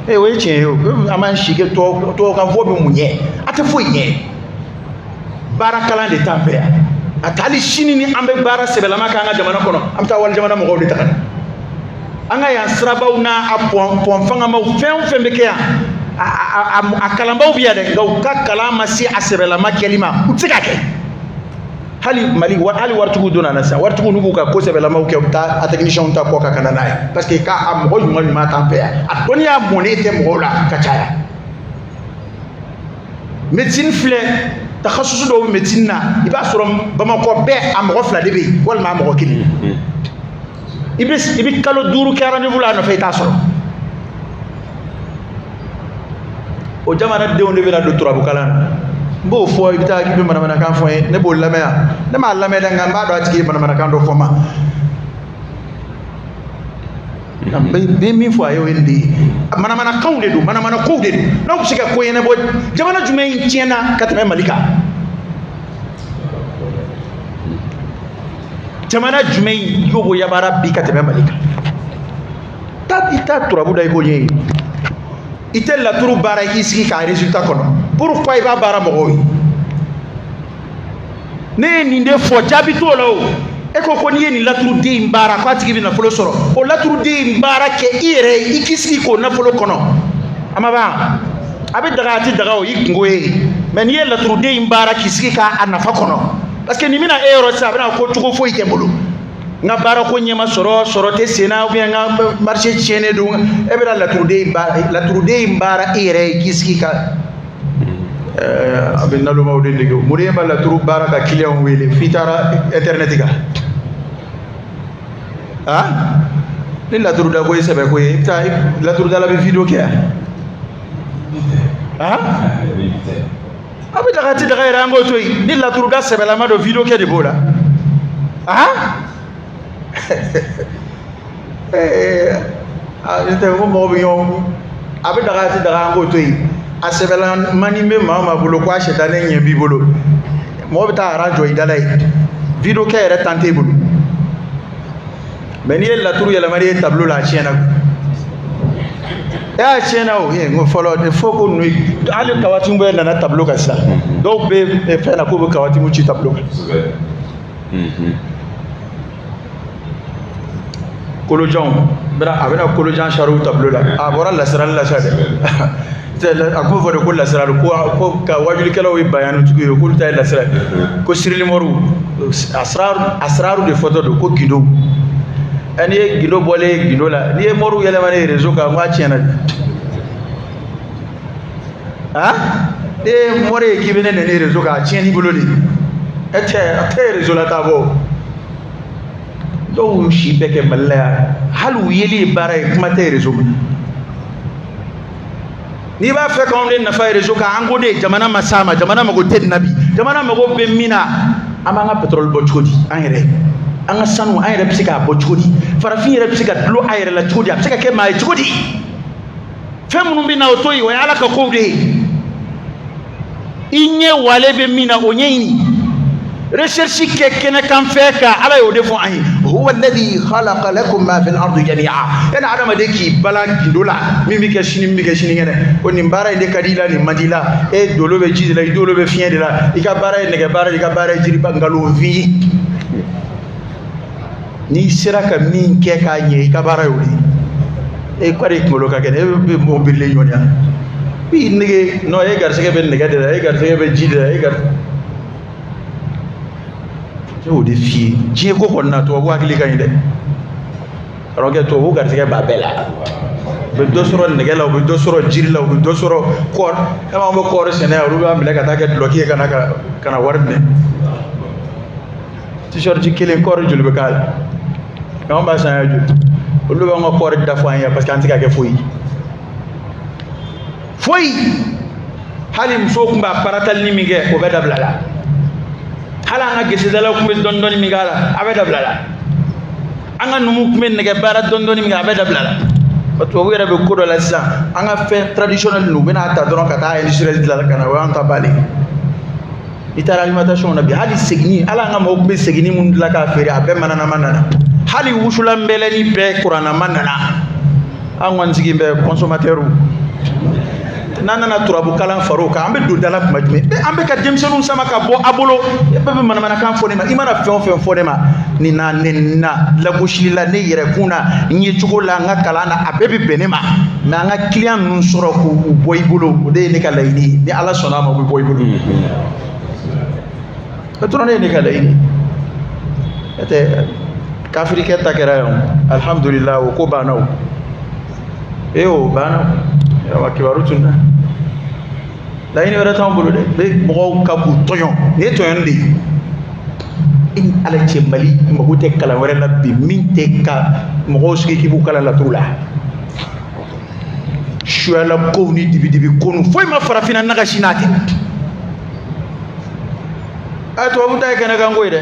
e we chen yo aman shige to kan fo be munye ate fo nye bara kala de tampe atali shini ni ambe bara sebela maka anga jamana kono amta wal jamana mo gowdi takana anga ya srabaw na apon fanga ma fen be ke a kalambaw biya de gaw ka kalama si asebela makelima utsika ke hali mali hali wartugu dona na sa wartugu nubu ka ko sebela ma ke ta a technicien ta ko ka kana na parce que ka am ho juma ma tampe a donia monete mo la ka chaya médecine flé takhassus do médecine na iba sorom bama ko be am ko fla debe wal ma mo ko kili ibi kalo duru ka rendez-vous la no fay ta soro o jamana de on devela do turabu kalana bo fo ibita ki be manamana kan fo ne bo lamea ne ma lamea da ngamba do atiki manamana kan do fo ma be mi fo ayo indi manamana kan de do manamana ko de do no ko sika ko yene bo jamana jume tiena katame malika jamana jume yobo yabara bi katame malika ita turabu dai ko ye itel la turu bara iski ka résultat kono pourquoi il va bara mo ne ni de fo jabi to la o e ko ni ni la turu de mbara ko atigi bi na folo soro o la turu de mbara ke ire ikiski ko na folo kono amaba abe daga ati daga o yingoe men ye la turu de mbara kiski ka anafa kono parce que ni mina euro sa bana ko tugo fo ikembolo nga bara ko nyema soro te sena ou bien nga marché tiene do e be la tour de mbara ire kiski ka abin nalu mawde ndigo muri ba la tour bara ka client wele fitara internet ga ha ni la tour da ko sebe ko ta la tour da la video ke ha abi daga ti daga rango toy ni la tour da sebe la ma do video ke de bola ha ite ko mo biyo abe daga ti daga ngo toyi asebela mani me mama bolo kwa shetane nye bi bolo mo bita radio idalai video ke re tante bolo meni la turu ya la mari tableau la chena ya chena o ye ngo follow de foko no ali kawati mbo na tableau ka sa do be fe na ko be kawati mu chi tableau kolojan bra abena kolojan sharu tableau la abora la sera la sade ako fo de ko la sera ko ka wajuli kala wi bayanu tugo ko ta la sera ko sirili moru asraru de photo do ko gido ani gido bole gido la ni moru yele mane réseau ka ma tiena ha de more ki bene ne réseau ka tieni bololi ete réseau la tabo do shi beke mallaya halu yeli bare kuma tay réseau ni ba fe ko on na fa réseau ka angode jamana masama jamana mago ted nabi jamana mago be mina amanga pétrole bo chodi engrais anga sanu engrais psika bo chodi farafi re psika dlo ayre la chodi psika ke mai chodi femunu bina otoyi wa ala ka ko de inye wale be mina onyeini recherche kekene kan feka ala yo defo ahi huwa alladhi khalaqa lakum ma fil ardi jami'a yana adama de ki bala kindola mimi ke shini ngene oni mbara inde kadila ni madila e dolo be jidila dolo be fiende la ika bara ne ke bara ika bara jiri bangalo vi ni siraka min ke ka nye ika bara yo e kware ngolo ka gene be mo bille yonya bi nege no e gar sege be nege de e gar sege be jidila e gar o de fi je ko konna to wa hakili kan ide roke to bu gartige ba bela be do soro negela be do soro jirila be do soro kor e ma mo kor sene ru am le ka ta ke bloquer kana warne t-shirt ji kelen kor julbe kala e ma ba sa ju lu ba ngo kor da fo ya parce que antika ke foyi hali muso kun ba paratal ni mige o be dablala hala nga gese dala kun be don don migala abe dablala anga numu kun be nege bara don don miga abe dablala to wo yere be ko do la sa anga fe traditionnel nu bena ta don ka ta industriel dala kana wa anta bali itara alimentation nabi hali segni ala nga mo be segni mun la ka fere abe manana hali wusula mbele ni be qur'ana manana angwan sigi be consommateur nana turabu kalan faruka ambe do dala kuma jume be ambe ka demsenu sama ka bo abolo be mana kan fone ma imana fen fone ma ni na la bushila ne yere kuna nyi chugo la nga kalana abebe benema na nga client nun soro ko boybulo de ne kala ini ni ala sona ma boybulo ko to ne kala ini ete kafiri ke takera yo alhamdulillah ko banaw eo banaw ya wakibaru tunna la ini wara tambulu de be mo ka bu toyon ne toyon de in ala chembali mo te kala wara na bi min te ka mo suki ki bu kala la tula shuala ko ni dibi konu foy ma farafina naga shinati ato bu tay kana gango de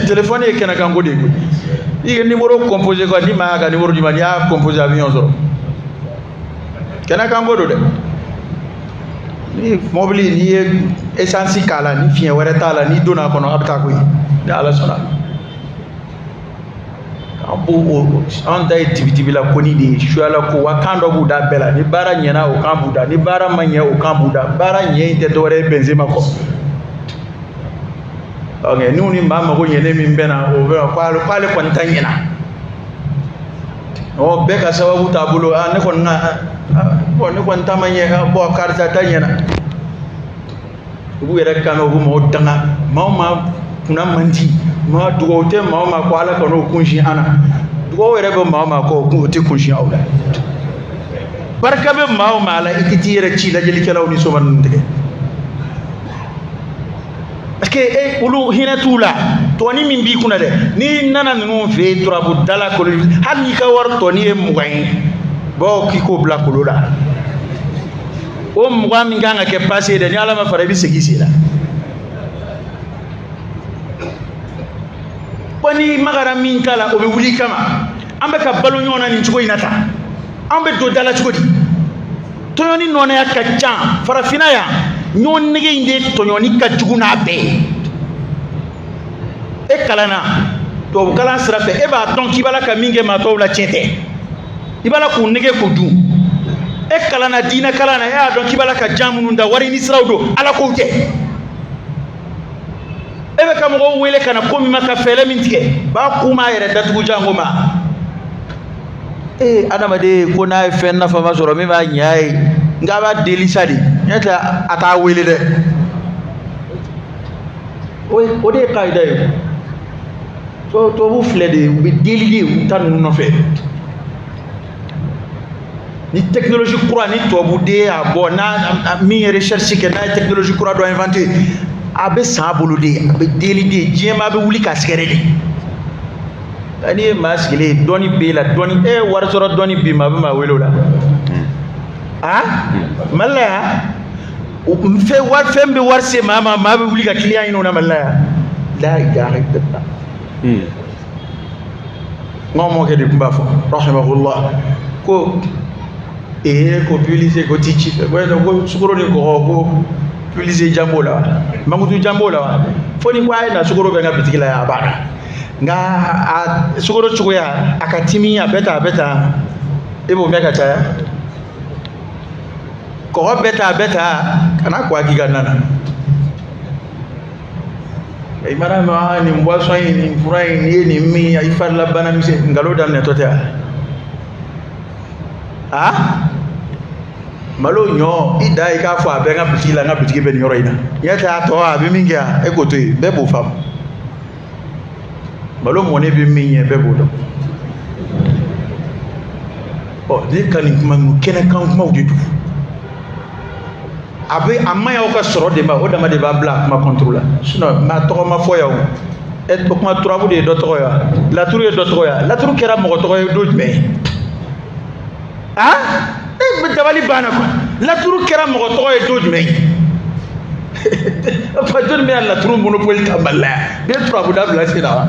téléphone e kana gango de ko yi numéro composé ko ni ma ga numéro di ma ya composé avion so kana gango do de ni mobili ni essence kala ni fien wara tala ni dona kono abta ko ni ala sona ambo anda tibi la koni de shuala ko wakando buda bela ni bara nyena o kambuda ni bara manye o kambuda bara nye te dore benzema ko okay ni uni mama ko nyene min bena o be kwale kontanyena o be ka sababu tabulo ne kon na bo ne kon tamanye bo karta tanyena ubu yere kano bu mo danga mama kuna mandi ma dugote mama ko ala kono kunshi ana dugo yere be mama ko te kunshi awla barka be mama ala ikiti yere ci la jeli kelaw ni so man ndege ke e ulu hina tula to ni min bi kuna de ni nana nunu fe turabu dala ko hal ni ka war to ni e mugay bo ki ko bla ko lola o mugwa min ganga ke passé de ni ala ma fara bi segisi la boni magara min kala o be wuli kama ambe ka balu nyona ni chugo inata ambe do dala chugo di to yoni nona ya kacha farafina ya nyon nege inde to yoni ka juguna be e kalana to kala srafe e ba don kibala ka minge ma to la chete ibala ku nege ko du e kalana dina kalana ya don kibala ka jamunu nda wari ni srawdo ala ko te e be kam go wele kana ko mi maka fele min tike ba kuma yere datugu jango ma adama de ko na fen na fama soro mi ba nyaay ngaba delisadi nyata ata wele de o de kaida yo to bu flede bi delide tan no fe ni technologie croix ni to bu de abona mi recherche ke na technologie croix do inventer abe sabulu de abe delide jema be wuli ka skere de ani maskile doni be la doni war soro doni bi ma be ma welo la malla fe war fembe war se mama ma be wuli ka client ino na malla la ilaha illallah ngomo ke de kumba fo rahimahullah ko ko publier ko tichi ko sukoro ni ko publier jambola mangutu jambola foni kwa na sukoro be nga bitikila ya bana nga sukoro chugoya akatimi ya beta ebo meka cha ko beta kana kwa giga nana e mara ma ni mbwaso ni furai ni mi ya ifarla bana mi ngalo dan ne tota malo nyo idai ka fa be nga bitila nga bitike be nyoro ina yata to abi mingia e goto be bo fam malo mone bi minye be bo do ne ka nin kuma ninnu kɛnɛkan kumaw de don a ma y'aw ka sɔrɔ de ma o dama de b'a bila a kuma kɔntoro la sinon maa tɔgɔ ma fɔ yan o kuma turabu de ye dɔ tɔgɔ ye wa laturu ye dɔ tɔgɔ ye wa laturu kɛra mɔgɔ tɔgɔ ye don jumɛn ye dabali banna quoi laturu kɛra mɔgɔ tɔgɔ ye don jumɛn ye fa jɔnni bɛna laturu monopole ta Mali la yan ne turabu dabila sen na wa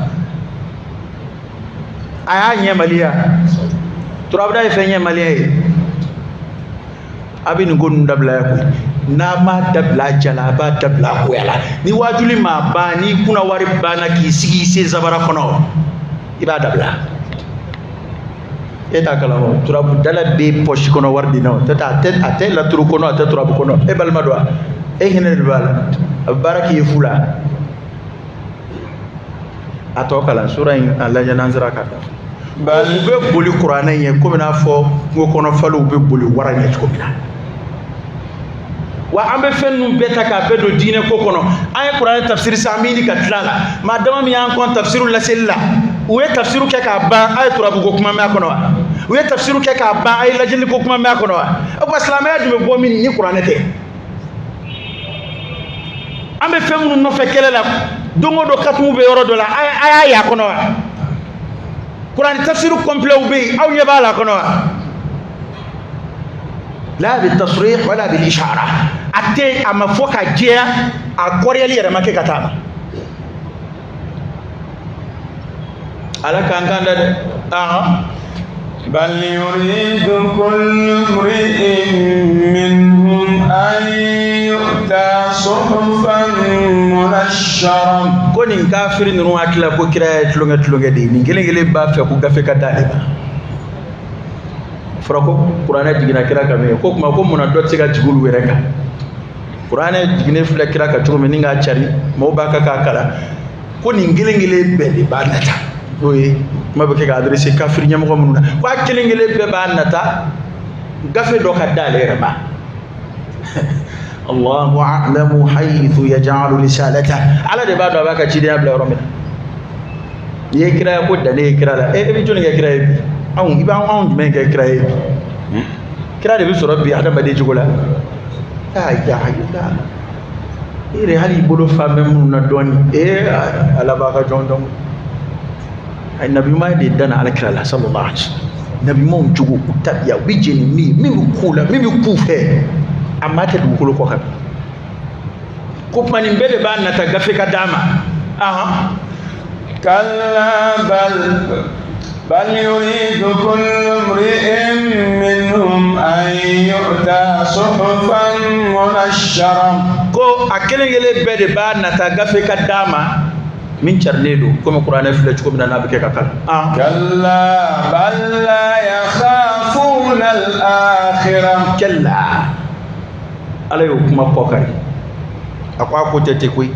a y'a ɲɛmaliya turabuda ye fɛn ɲɛmaliya ye a bɛ nin ko ninnu dabila yan koyi n'a ma dabila jala a b'a dabila koya la ni wajuli ma ban ni kunna wari banna k'i sigi sen zabara kɔnɔ i b'a dabila e t'a kalama turabu dala bɛ pɔsi kɔnɔ wari di na o tɛ a tɛ laturu kɔnɔ a tɛ turabu kɔnɔ e balima don wa e hinɛ de b'a la a bɛ baara k'i ye fu la a tɔ kalan sura in a lajɛ n'an sera ka da u bɛ boli kuranɛ in ye komi n'a fɔ kungo kɔnɔ faliw bɛ boli wara ɲɛ cogo min na wa an bɛ fɛn ninnu bɛɛ ta k'a bɛɛ don diinɛ ko kɔnɔ an ye kuranɛ tafsiri san an bɛ ɲini ka tila la maa dama min y'an kɔn tafsiriw laseli la u ye tafsiriw kɛ k'a ban a ye turabu ko kuma mɛn a kɔnɔ wa u ye tafsiriw kɛ k'a ban a ye lajɛli ko kuma mɛn a kɔnɔ wa o kuma silamɛya dun bɛ bɔ min ni kuranɛ tɛ an bɛ fɛn minnu nɔfɛ kɛlɛ la don o don katumu bɛ yɔrɔ dɔ la a y'a ye a kɔnɔ wa kuranɛ tafsiri complet bɛ yen aw ɲɛ b'a la kɔnɔ wa la bi tasrih wala bil ishara a tɛ a ma fɔ ka jɛya a kɔrɔyali yɛrɛ ma kɛ ka taa ma ala k'an kan da dɛ بل يريد كل امرئ منهم أن يؤتى صحفا منشرة ko nin kafiri ninnu hakili ko kira ye tulonkɛ de ye nin kelen kelen b'a fɛ ko gafe ka d'ale ma fɔra ko kuranɛ jiginna kira kan min ko kuma ko munna dɔ tɛ se ka jigin olu yɛrɛ kan kuranɛ jiginnen filɛ kira kan cogo min ni k'a cari mɔgɔw b'a kan k'a kalan ko nin kelen kelen bɛɛ de b'a nata n'o ye kuma bɛ kɛ ka adressé kafiri ɲɛmɔgɔ minnu na ko a kelen kelen bɛɛ b'a nata gafe dɔ ka d'ale yɛrɛ ma Allahu a'lamu haythu yaj'alu risalata ala de b'a dɔn a b'a ka cidenya bila yɔrɔ min na n'i ye kira ye ko danne ye kira la e bɛ jɔnni kɛ kira ye bi i b'anw jumɛn kɛ kira ye kira de bɛ sɔrɔ bi adamaden cogo la e yɛrɛ hali i bolo fa bɛ minnu na dɔɔnin ala b'a ka jɔn dɔn a nabi ɲuman de danna alakira la sallallahu alaihi wasallam nabi ɲumanw jogo u tabiya u bɛ jɛ ni min bɛ k'u la min bɛ k'u fɛ a ma tɛ dugukolo kɔ kan ko tuma nin bɛɛ de b'a nata gafe ka d'a ma كلا بل يريد كل امرئ منهم أن يؤتى صحفا منشرة ko a kelen kelen bɛɛ de b'a nata gafe ka d'a ma min carilen don komi kuranɛ filɛ cogo min na n'a bɛ kɛ ka kalan كلا بل لا يخافون الآخرة kɛla ala y'o kuma kɔ kari a ko a ko tɛ ten koyi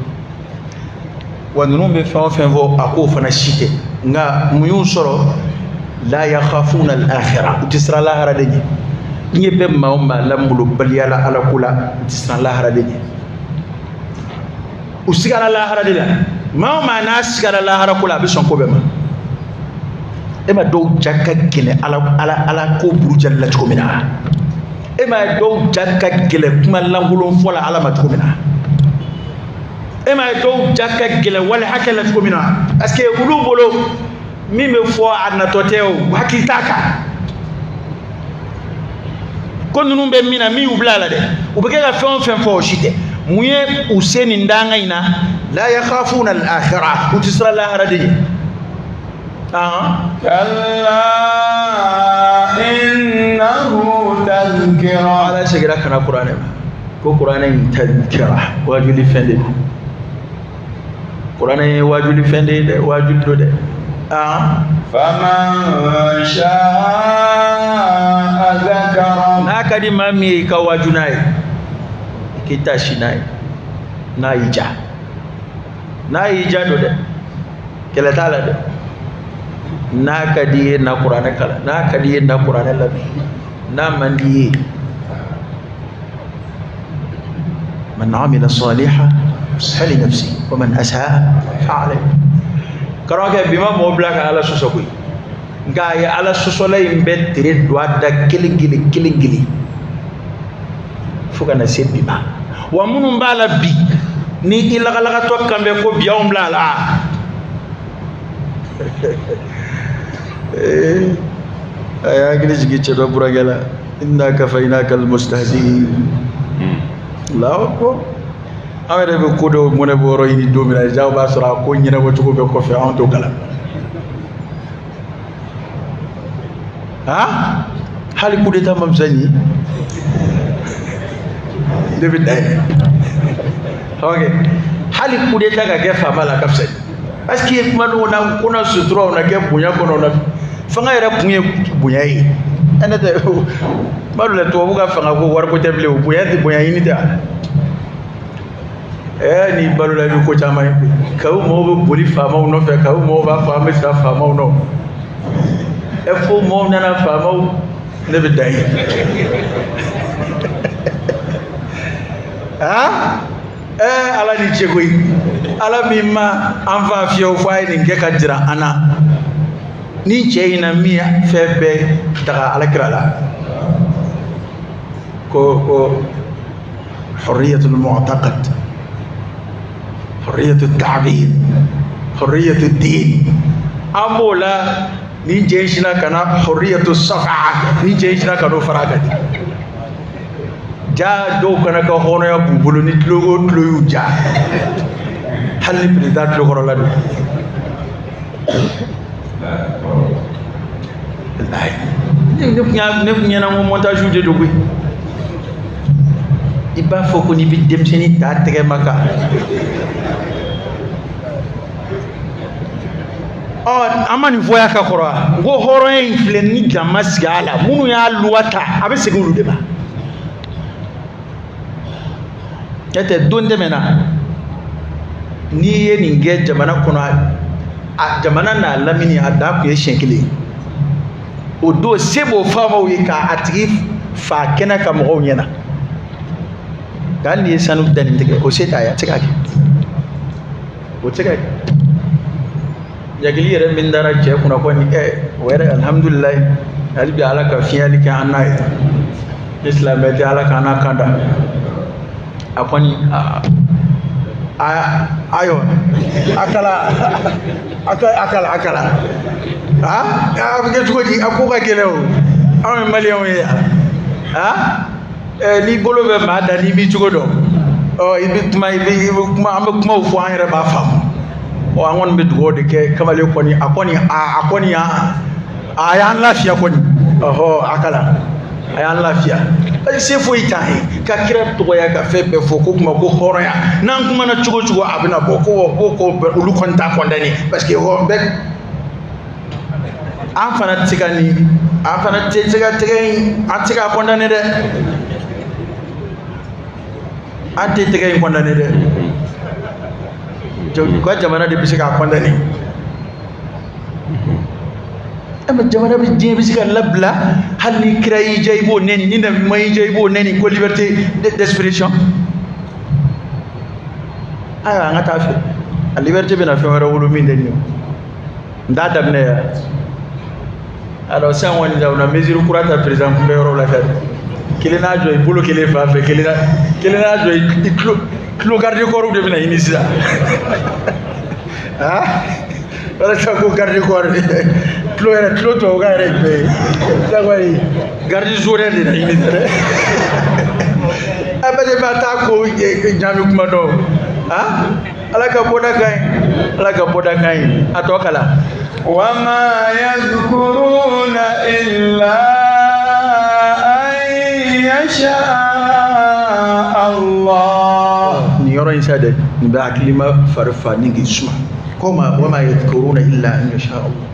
wa ninnu bɛ fɛn o fɛn fɔ a k'o fana si tɛ nka mun y'u sɔrɔ la yakhafuna al-akhirah u tɛ siran lahara de ɲɛ n ye bɛ maa o maa lamolobaliya la ala ko la u tɛ siran lahara de ɲɛ u sigara lahara de la maa o maa n'a sigara lahara ko la a bɛ sɔn ko bɛɛ ma e ma dɔw ja ka gɛlɛn ala ko burujali la cogo min na e ma dɔw ja ka gɛlɛn kuma lankolon fɔ la ala ma cogo min na e ma dɔw ja ka gɛlɛn wali hakɛ la cogo min na parce que olu bolo min bɛ fɔ a natɔ tɛ o hakili t'a kan ko ninnu bɛ min na min y'u bila a la dɛ u bɛ kɛ ka fɛn o fɛn fɔ o si tɛ mun ye u se nin danga in na la yakhafuna al-akhirah u tɛ siran lahara de ɲɛ كلا إنه تذكرة ala segira kana kuranɛ ma ko kuranɛ in tadhkira wajuli fɛn de don kuranɛ ye wajuli fɛn de ye dɛ wajuli do dɛ فمن شاء ذكره n'a ka di maa min ye i ka waju n'a ye i k'i ta si n'a ye n'a y'i ja do dɛ kɛlɛ t'a la dɛ n'a ka di ye na kuranɛ kalan n'a ka di ye na kuranɛ lamɛn n'a man di ye man amila salihan falinafsi wa man asaa fa'alayha karamɔgɔkɛ bi ma mɔgɔ bila ka ala sɔsɔ koyi nga ya ala sosola imbe tere doa da kilingili fuka na sebi ba wa munun bala bi ni ilagalaga to kambe ko biya umlala aya gili jigi chedo buragala inna kafainaka almustahzi'in lawo ko awere be kodo mone boro yini domina jaw ba sura ko nyina bo tugo be ko fe on to kala ha hali coup d'état mam sani David day ok hali coup d'état ga ge fama la kapse parce que man wona kuna sutura ona ge bunya kono na fanga yera bunye bunya yi ene de balu le to buga fanga ko war ko teble bunya di bunya yini ta ni balu la ko chama ka mo bo boli fama uno fe ka mo ba fama sa fama uno e fo mo nana fama ne be dai ala ni chegoi ala mimma anfa fiyo fay ni ngeka jira ana ni cheina mia febe daga ala kirala ko حرية المعتقد حرية التعبير حرية الدين أمولا نيجيشنا كنا حرية الصفعة نيجيشنا كنا فراغت جا دو كنا كهونا يا بقولوا نتلوغو تلويو جا هل نبدأ تلوغو لادو نبني أنا مو montage de dougui iba foko ni bi demseni ta tege maka amani voya ka khora ngo horo en flen ni damas gala munu ya luwata abe segulu deba yete donde mena ni ye ni nge jamana kono a jamana na lamini ada ku ye shenkile o do sebo fama wi ka atigi fa kena ka mo nyena dal ni sanu danin tege o seta ya tega ki o tega yagili yere min dara je kuna ko ni were alhamdulillah albi ala ka fiyali ka anay islam be ala ka na kanda akoni ayo akala ha abige tuji akuka gelew am malion ya ni bolo be ma dani bi tugodo ibi tuma am kuma fu an yere ba fam o angon be dugo de ke kamale koni akoni ayan lafiya koni akala ayan lafiya se fo itai ka kira to ya ka fe be fo ko kuma ko horoya nan kuma na chugo abina boko ulu konta kondani parce que ho be an fana tigani an fana tiga kondani de an tiga kondani de ko jamana de bisika kondani ama jamana bi je bisika labla hal ni kray jaybo nen ni na may jaybo nen ko liberté d'expression aya ngata fi a liberté bi na fi wara wulu min den ni nda dabne ya alors ça on dit on a mesure kurata président pour euro la faire kilena joy bulu kile fa fe kilena joy kilo garde corps de bina inisa wala ta ko garde corps kilo to ga rek be ta wari garde jour de na inisa abade mata ko nyami kuma do alaka boda kai atokala وما يذكرون إلا أن يشاء الله نيورا إنسان نبقى كلمة فرفا نيجي سما كما وما يذكرون إلا أن يشاء الله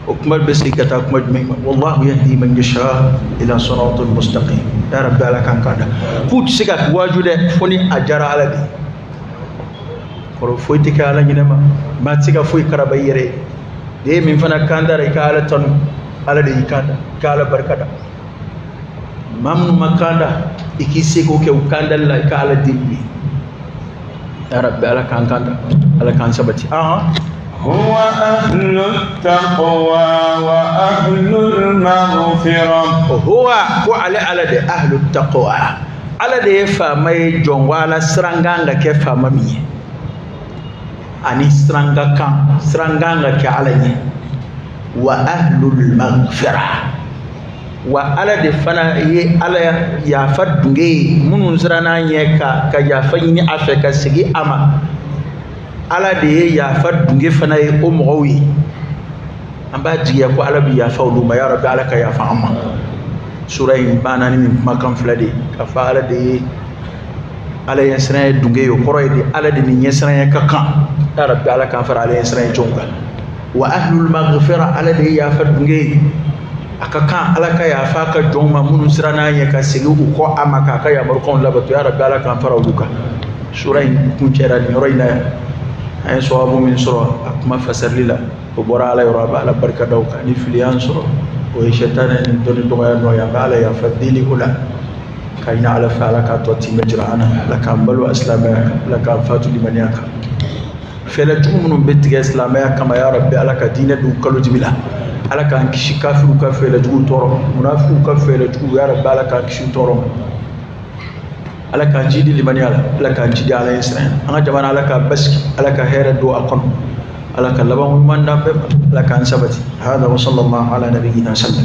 وكمل بس كتا كمل والله يهدي من يشاء إلى صراط المستقيم يا رب على كان كذا فوت سكت واجد فني أجر على دي كرو فويتك على جنما ما تسكت فوي كربايره de min fana kandara ka ala ton ala de ikanda ka ala barkada mamnu makanda ikise ko ke ukandalla ka ala dimbi ya rabbi ala kan kanda ala kan sabati هو أهل التقوى وأهل المغفرة هو على ده أهل التقوى على ده فما جونوالا سرانغانغا كفما مي أني سرانغانغا كعلني وأهل المغفرة وعلى ده فنا على يافد دعي منو سرانا يكا كيافيني أفكا سجي أما ala de ya fa dunge fana ye o mɔgɔw ye an b'a jigiya ko ala bi yafa olu ma ya rabbi ala ka yafa an ma sura in banna ni min kumakan fila de ka fa ala de ye ala ye siran ye dunge ye o kɔrɔ ye de ala de ni ɲɛsiran ye ka kan ya rabbi ala k'an fara ala ye siran ye jɔnw kan wa ahlul maghfira ala de ye yafa dunge ye a ka kan ala ka yafa ka jɔnw ma minnu siranna ɲɛ ka segin u kɔ a ma k'a ka yamarukanw labato ya rabbi ala k'an fara olu kan sura in kuncɛra nin yɔrɔ in na yan an ye sababu min sɔrɔ a kuma fasarili la o bɔra ala yɔrɔ a bɛ ala barika da o kan ni fili y'an sɔrɔ o ye sɛtanɛ ni dɔnni dɔgɔya nɔ ye an bɛ ala yafa deli o la ka ɲini ala fɛ ala k'a tɔ timɛ jira an na ala k'an balo silamɛya kan ala k'an fatu limaniya kan fɛɛrɛjugu minnu bɛ tigɛ silamɛya kama ya rabbi ala ka diinɛ don kalo dibi la ala k'an kisi kafiriw ka fɛɛrɛjugu tɔɔrɔ munafikiw ka fɛɛrɛjugu ya rabbi ala k'an kisi tɔɔrɔ ma ala k'an jidi limaniya la ala k'an jidi ala ye siran an ka jamana ala ka basiki ala ka hɛrɛ don a kɔnɔ ala ka laban ɲuman d'an bɛɛ ma ala k'an sabati hada wa sallallahu ala nabiyyina sallam